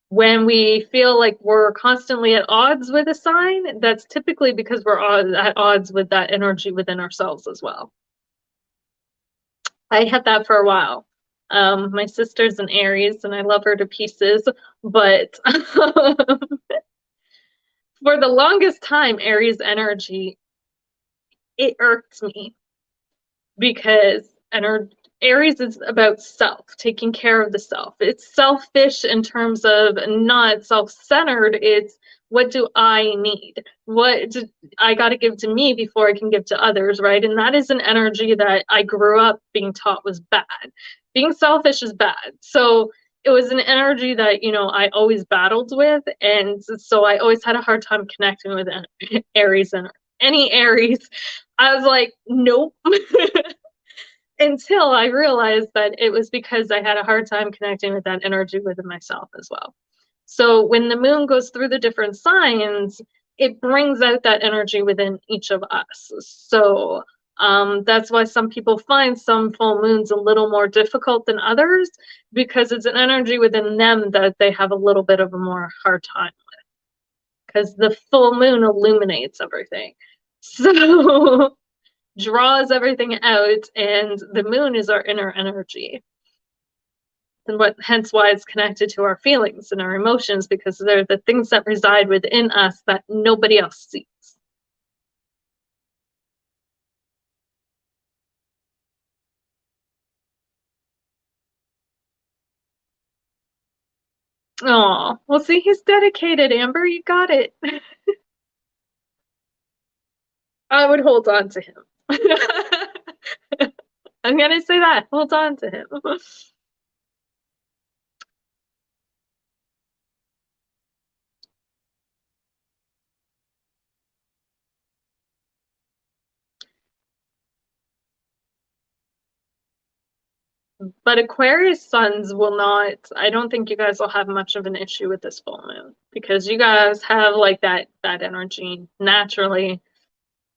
When we feel like we're constantly at odds with a sign, that's typically because we're at odds with that energy within ourselves as well. I had that for a while. My sister's an Aries and I love her to pieces, but for the longest time, Aries energy, it irked me because Aries is about self, taking care of the self. It's selfish in terms of not self-centered. It's what do I need? What do I got to give to me before I can give to others, right? And that is an energy that I grew up being taught was bad. Being selfish is bad. So it was an energy that, I always battled with. And so I always had a hard time connecting with Aries and any Aries. I was like, nope. Until I realized that it was because I had a hard time connecting with that energy within myself as well. So when the moon goes through the different signs, it brings out that energy within each of us. So that's why some people find some full moons a little more difficult than others, because it's an energy within them that they have a little bit of a more hard time with, because the full moon illuminates everything. So draws everything out, and the moon is our inner energy. And hence why it's connected to our feelings and our emotions, because they're the things that reside within us that nobody else sees. Oh, well, see, he's dedicated, Amber. You got it. I would hold on to him. I'm gonna say that. Hold on to him. But Aquarius suns will not, I don't think you guys will have much of an issue with this full moon, because you guys have like that energy naturally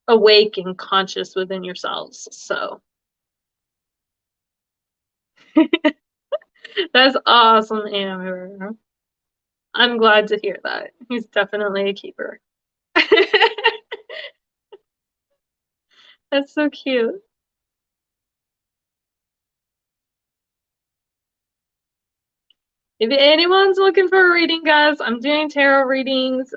awake and conscious within yourselves. So that's awesome, Amber. I'm glad to hear that. He's definitely a keeper. That's so cute. If anyone's looking for a reading, guys, I'm doing tarot readings.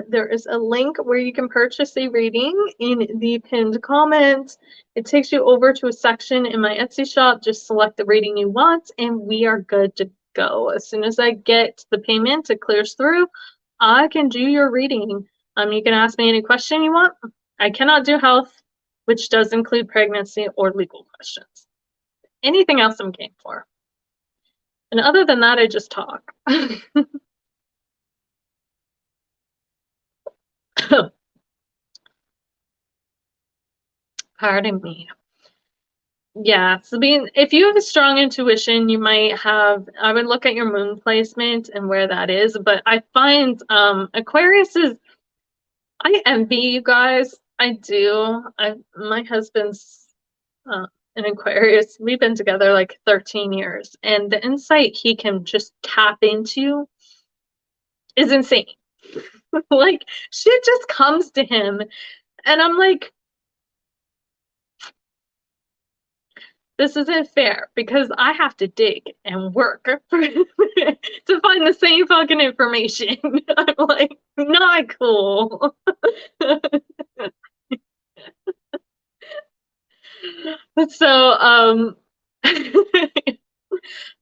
There is a link where you can purchase a reading in the pinned comment. It takes you over to a section in my Etsy shop. Just select the reading you want, and we are good to go. As soon as I get the payment, it clears through, I can do your reading. You can ask me any question you want. I cannot do health. which does include pregnancy or legal questions. Anything else I'm game for. And other than that, I just talk. Pardon me. Yeah, so if you have a strong intuition, you might have, I would look at your moon placement and where that is, but I find Aquarius is, I envy you guys. I do. My husband's an Aquarius. We've been together like 13 years, and the insight he can just tap into is insane. Like shit just comes to him, and I'm like, this isn't fair because I have to dig and work to find the same fucking information. I'm like, not cool. So,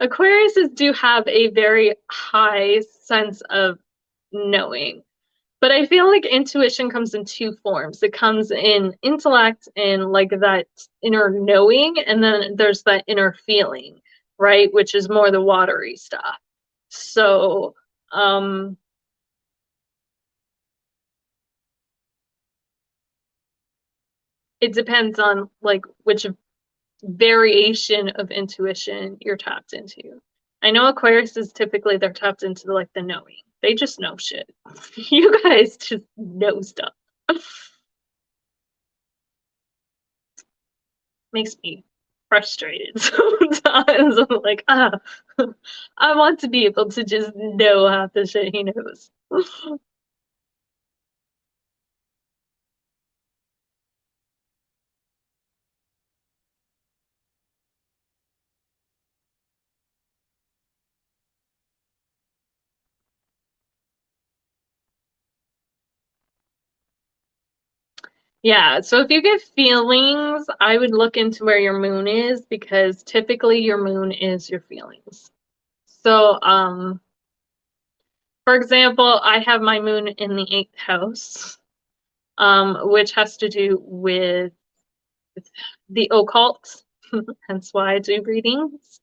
Aquariuses do have a very high sense of knowing. But I feel like intuition comes in two forms. It comes in intellect and like that inner knowing, and then there's that inner feeling, right? Which is more the watery stuff. So, it depends on like which variation of intuition you're tapped into. I know Aquarius is typically they're tapped into like the knowing. They just know shit. You guys just know stuff. Makes me frustrated sometimes. I'm like, I want to be able to just know half the shit he knows. Yeah, so if you get feelings, I would look into where your moon is because typically your moon is your feelings. So, for example, I have my moon in the eighth house, which has to do with the occult, hence why I do readings.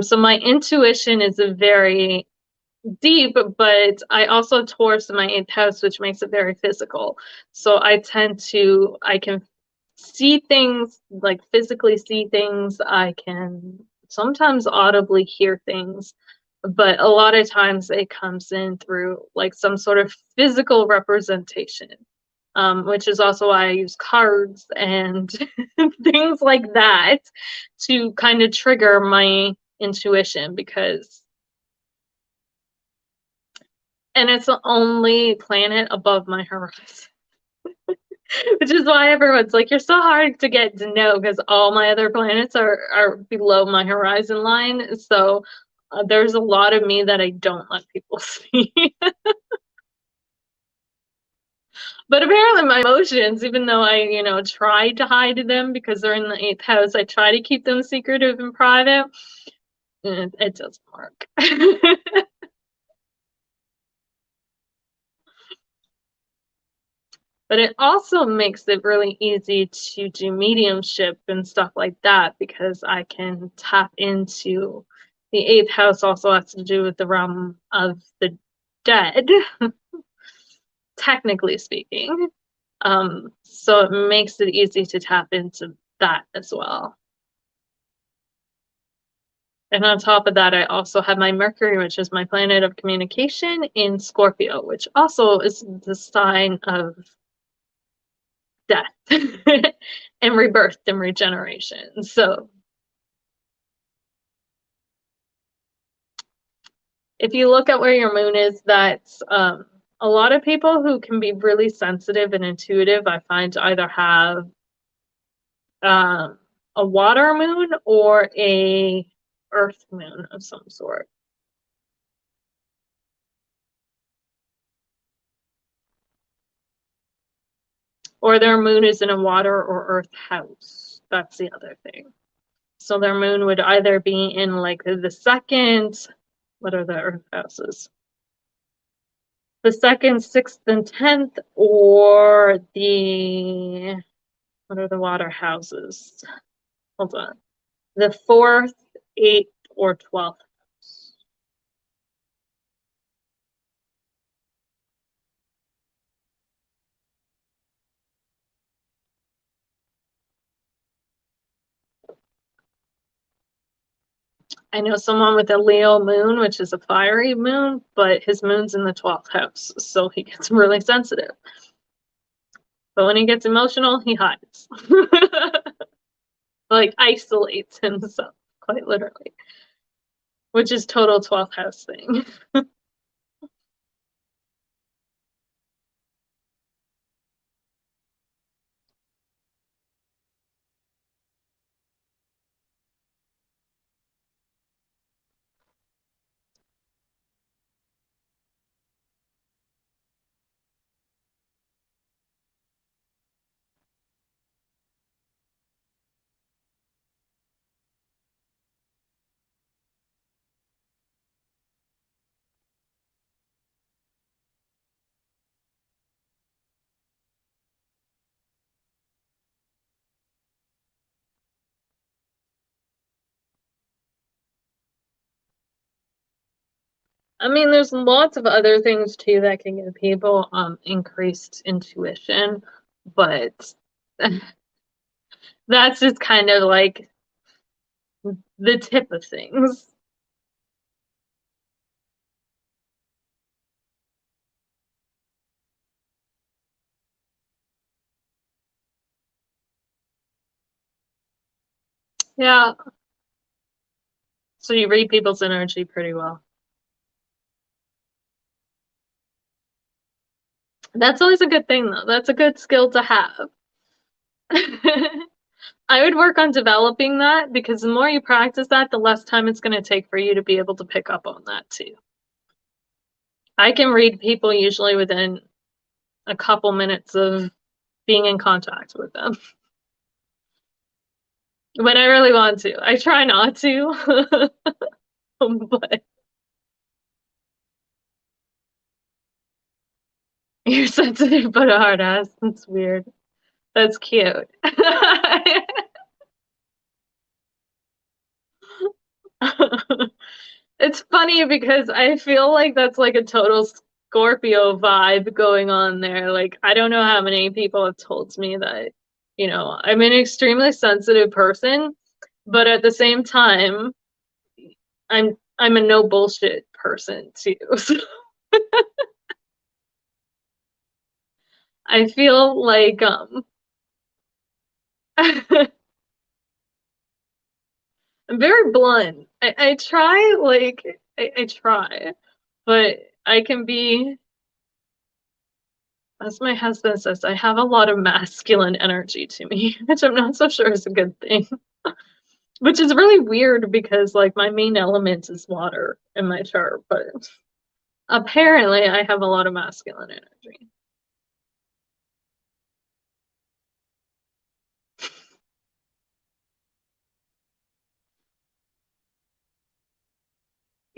So my intuition is a very deep, but I also Taurus in my eighth house, which makes it very physical. So I can see things, like physically see things. I can sometimes audibly hear things, but a lot of times it comes in through like some sort of physical representation, which is also why I use cards and things like that to kind of trigger my intuition because and it's the only planet above my horizon. Which is why everyone's like, you're so hard to get to know because all my other planets are below my horizon line. So there's a lot of me that I don't let people see. But apparently my emotions, even though I, try to hide them because they're in the eighth house, I try to keep them secretive and private. It doesn't work. But it also makes it really easy to do mediumship and stuff like that because I can tap into the eighth house also has to do with the realm of the dead, technically speaking. So it makes it easy to tap into that as well. And on top of that, I also have my Mercury, which is my planet of communication, in Scorpio, which also is the sign of death and rebirth and regeneration. So if you look at where your moon is, that's a lot of people who can be really sensitive and intuitive, I find either have um, a water moon or a earth moon of some sort. Or their moon is in a water or earth house. That's the other thing. So their moon would either be in like the second, what are the earth houses? The second, sixth, and 10th, or the What are the water houses? Hold on. The 4th, 8th, or 12th house. I know someone with a Leo moon, which is a fiery moon, but his moon's in the 12th house, so he gets really sensitive. But when he gets emotional, he hides. Like isolates himself, quite literally, which is total 12th house thing. I mean, there's lots of other things too that can give people increased intuition, but that's just kind of like the tip of things. Yeah, so you read people's energy pretty well. That's always a good thing, though. That's a good skill to have. I would work on developing that because the more you practice that, the less time it's going to take for you to be able to pick up on that too. I can read people usually within a couple minutes of being in contact with them when I really want to. I try not to, but you're sensitive but a hard ass. That's weird. That's cute. It's funny because I feel like that's like a total Scorpio vibe going on there. Like, I don't know how many people have told me that, I'm an extremely sensitive person, but at the same time, I'm a no bullshit person too. So I feel like I'm very blunt. I try like I try, but I can be, as my husband says, I have a lot of masculine energy to me, which I'm not so sure is a good thing. Which is really weird because like my main element is water in my chart, but apparently I have a lot of masculine energy.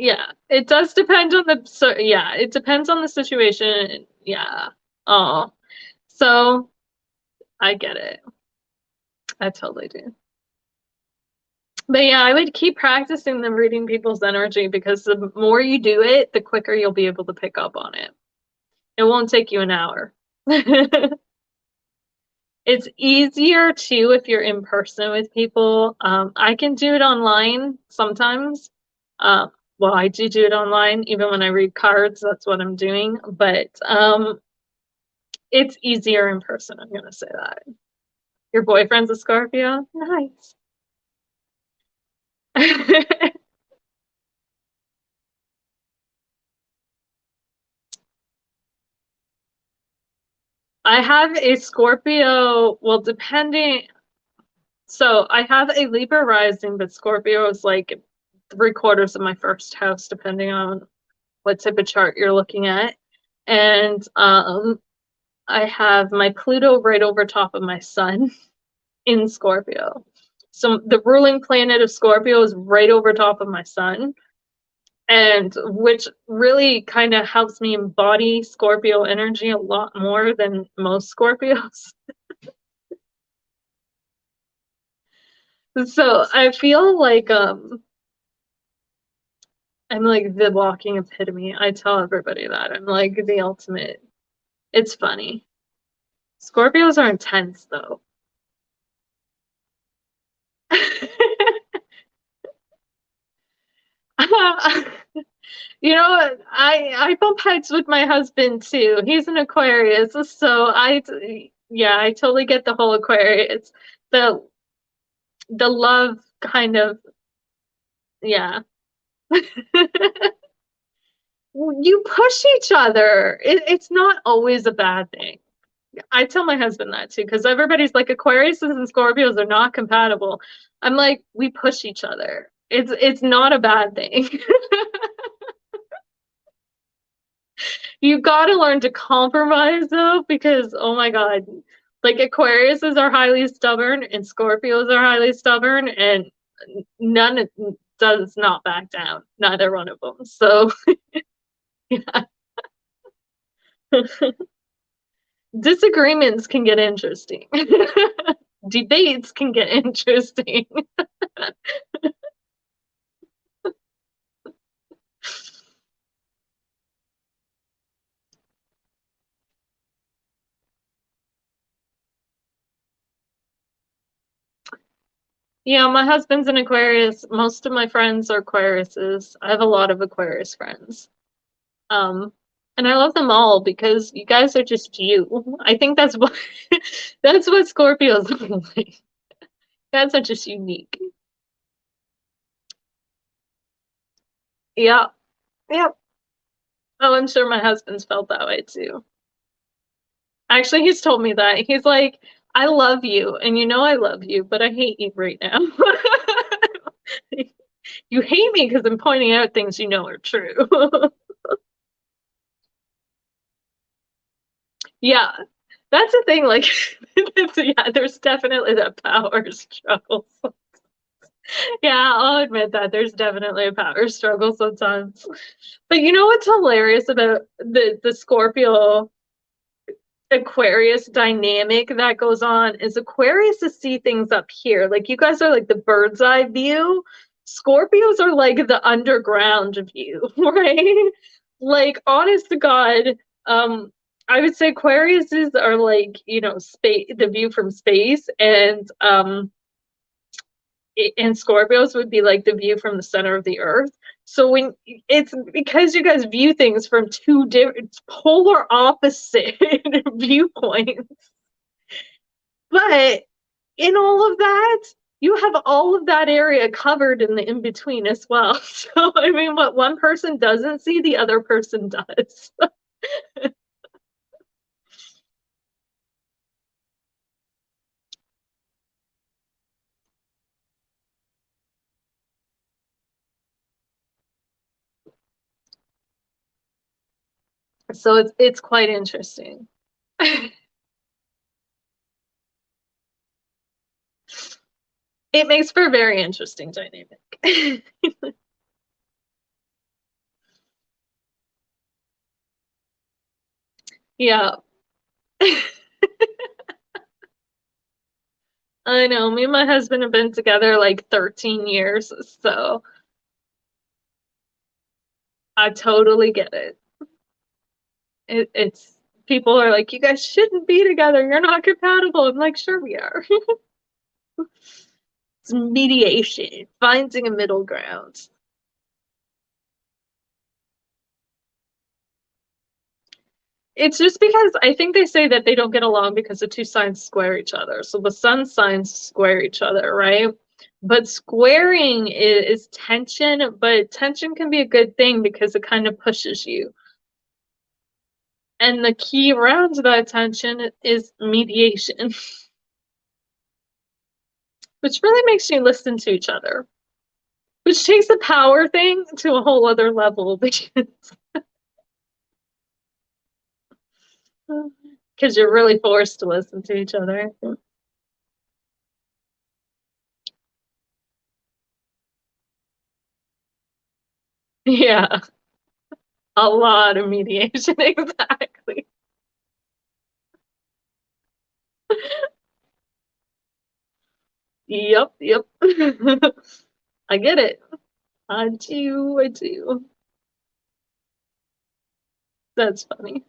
Yeah, it does depend on yeah, it depends on the situation. Yeah. Oh, so I get it. I totally do. But yeah, I would keep practicing them reading people's energy because the more you do it, the quicker you'll be able to pick up on it. It won't take you an hour. It's easier too if you're in person with people. I can do it online sometimes. Well, I do it online, even when I read cards, that's what I'm doing. But it's easier in person, I'm gonna say that. Your boyfriend's a Scorpio? Nice. I have a Scorpio, well, depending, so I have a Libra rising, but Scorpio is like 3/4 of my first house, depending on what type of chart you're looking at. And I have my Pluto right over top of my sun in Scorpio. So the ruling planet of Scorpio is right over top of my sun, and which really kind of helps me embody Scorpio energy a lot more than most Scorpios. So I feel like I'm like the walking epitome. I tell everybody that. I'm like the ultimate. It's funny. Scorpios are intense though. You know what? I bump heads with my husband too. He's an Aquarius, so yeah, I totally get the whole Aquarius. The the love kind of yeah. You push each other. It's not always a bad thing. I tell my husband that too, because everybody's like Aquarius and Scorpios are not compatible. I'm like, we push each other. It's not a bad thing. You gotta learn to compromise though, because oh my God, like Aquariuses are highly stubborn and Scorpios are highly stubborn, and none does not back down. Neither one of them. So yeah. Disagreements can get interesting. Debates can get interesting. Yeah, my husband's an Aquarius. Most of my friends are Aquariuses. I have a lot of Aquarius friends. Um, and I love them all because you guys are just you. I think that's what that's what Scorpios are like. You guys are just unique. Yeah, yeah. Oh, I'm sure my husband's felt that way too. Actually, he's told me that. He's like, I love you, and you know I love you, but I hate you right now. You hate me because I'm pointing out things you know are true. Yeah, that's the thing. Like, yeah, there's definitely that power struggle. Yeah, I'll admit that there's definitely a power struggle sometimes. But you know what's hilarious about the Scorpio Aquarius dynamic that goes on is Aquarius to see things up here. Like you guys are like the bird's eye view. Scorpios are like the underground view, right? Like honest to God, I would say Aquariuses are like, you know, space the view from space and Scorpios would be like the view from the center of the earth. So when it's because you guys view things from two different polar opposite viewpoints. But in all of that, you have all of that area covered in the in between as well. So I mean, what one person doesn't see, the other person does. So it's quite interesting. It makes for a very interesting dynamic. Yeah. I know. Me and my husband have been together like 13 years, so I totally get it. It's people are like, you guys shouldn't be together. You're not compatible. I'm like, sure we are. It's mediation, finding a middle ground. It's just because I think they say that they don't get along because the two signs square each other. So the sun signs square each other, right? But squaring is tension, but tension can be a good thing because it kind of pushes you. And the key around that tension is mediation, which really makes you listen to each other, which takes the power thing to a whole other level because you're really forced to listen to each other. Yeah, a lot of mediation, exactly. Yep, yep. I get it. I do, I do. That's funny.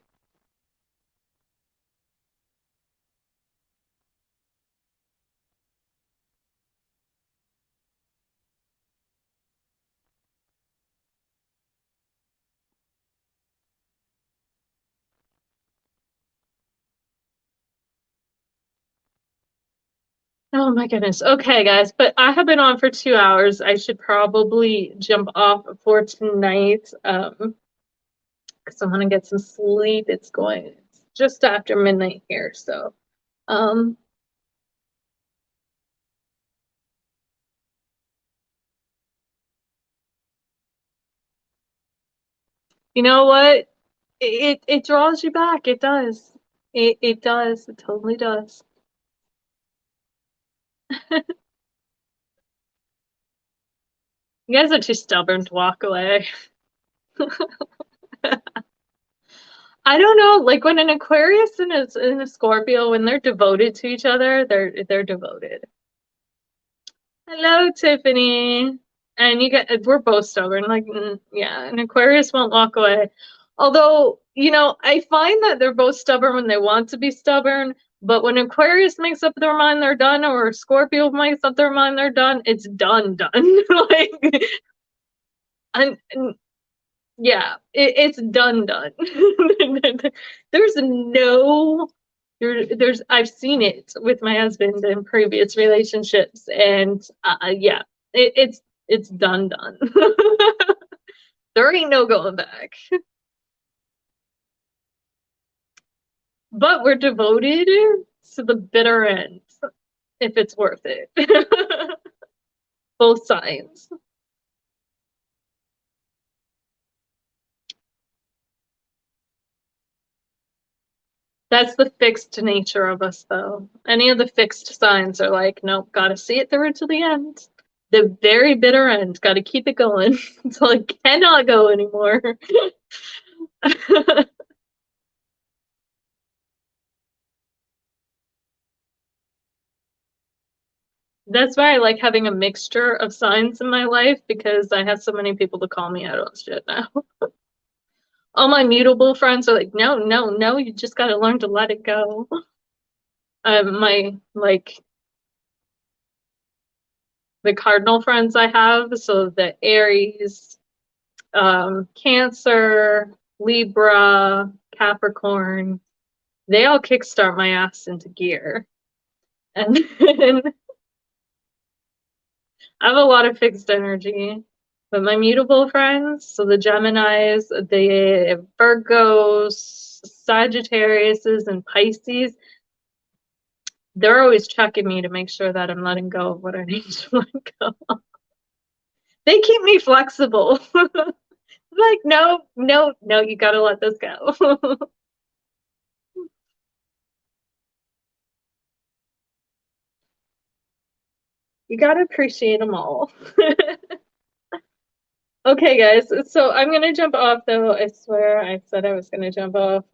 Oh my goodness. Okay, guys, but I have been on for 2 hours. I should probably jump off for tonight. Because I want to get some sleep. It's just after midnight here, so um, you know what? It draws you back. It does. It does. It totally does. You guys are too stubborn to walk away. I don't know, like when an Aquarius and a Scorpio, when they're devoted to each other, they're devoted. Hello, Tiffany. And you get we're both stubborn. Like, yeah, an Aquarius won't walk away. Although, I find that they're both stubborn when they want to be stubborn, but when Aquarius makes up their mind they're done, or Scorpio makes up their mind they're done, it's done, done. Like, and yeah, it's done, done. There's no there's I've seen it with my husband in previous relationships, and yeah, it's done, done. There ain't no going back. But we're devoted to the bitter end, if it's worth it. Both sides. That's the fixed nature of us, though. Any of the fixed signs are like, nope, gotta see it through to the end. The very bitter end, gotta keep it going until it cannot go anymore. That's why I like having a mixture of signs in my life because I have so many people to call me out on shit now. All my mutable friends are like, no, no, no, you just gotta learn to let it go. My like the cardinal friends I have, so the Aries, Cancer, Libra, Capricorn, they all kickstart my ass into gear. And then I have a lot of fixed energy. But my mutable friends, so the Geminis, the Virgos, Sagittariuses, and Pisces, they're always checking me to make sure that I'm letting go of what I need to let go. They keep me flexible. Like, no, no, no, you gotta let this go. You gotta appreciate them all. Okay, guys, so I'm gonna jump off though. I swear I said I was gonna jump off.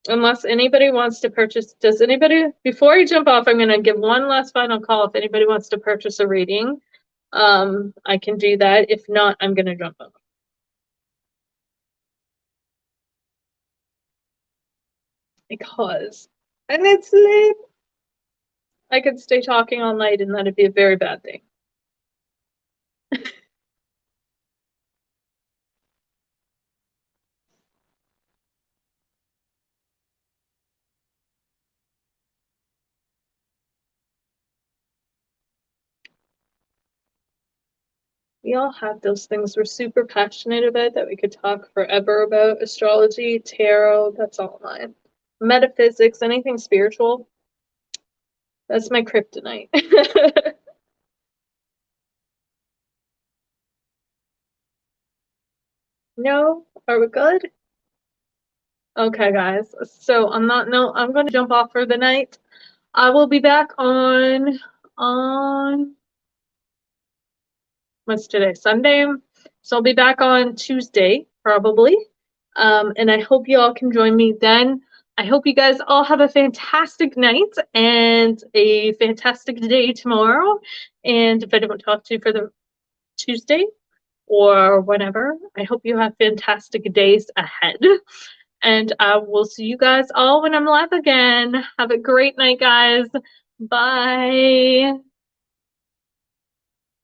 Unless anybody wants to purchase, does anybody, before I jump off, I'm gonna give one last final call. If anybody wants to purchase a reading, I can do that. If not, I'm gonna jump off. Because, and it's late. I could stay talking all night and that'd be a very bad thing. We all have those things we're super passionate about that we could talk forever about. Astrology, tarot, that's all mine. Metaphysics, anything spiritual, that's my kryptonite. No? Are we good? Okay, guys. So on that note, I'm going to jump off for the night. I will be back on what's today? Sunday. So I'll be back on Tuesday, probably. And I hope you all can join me then. I hope you guys all have a fantastic night and a fantastic day tomorrow. And if I don't talk to you for the Tuesday or whenever, I hope you have fantastic days ahead. And I will see you guys all when I'm live again. Have a great night, guys. Bye.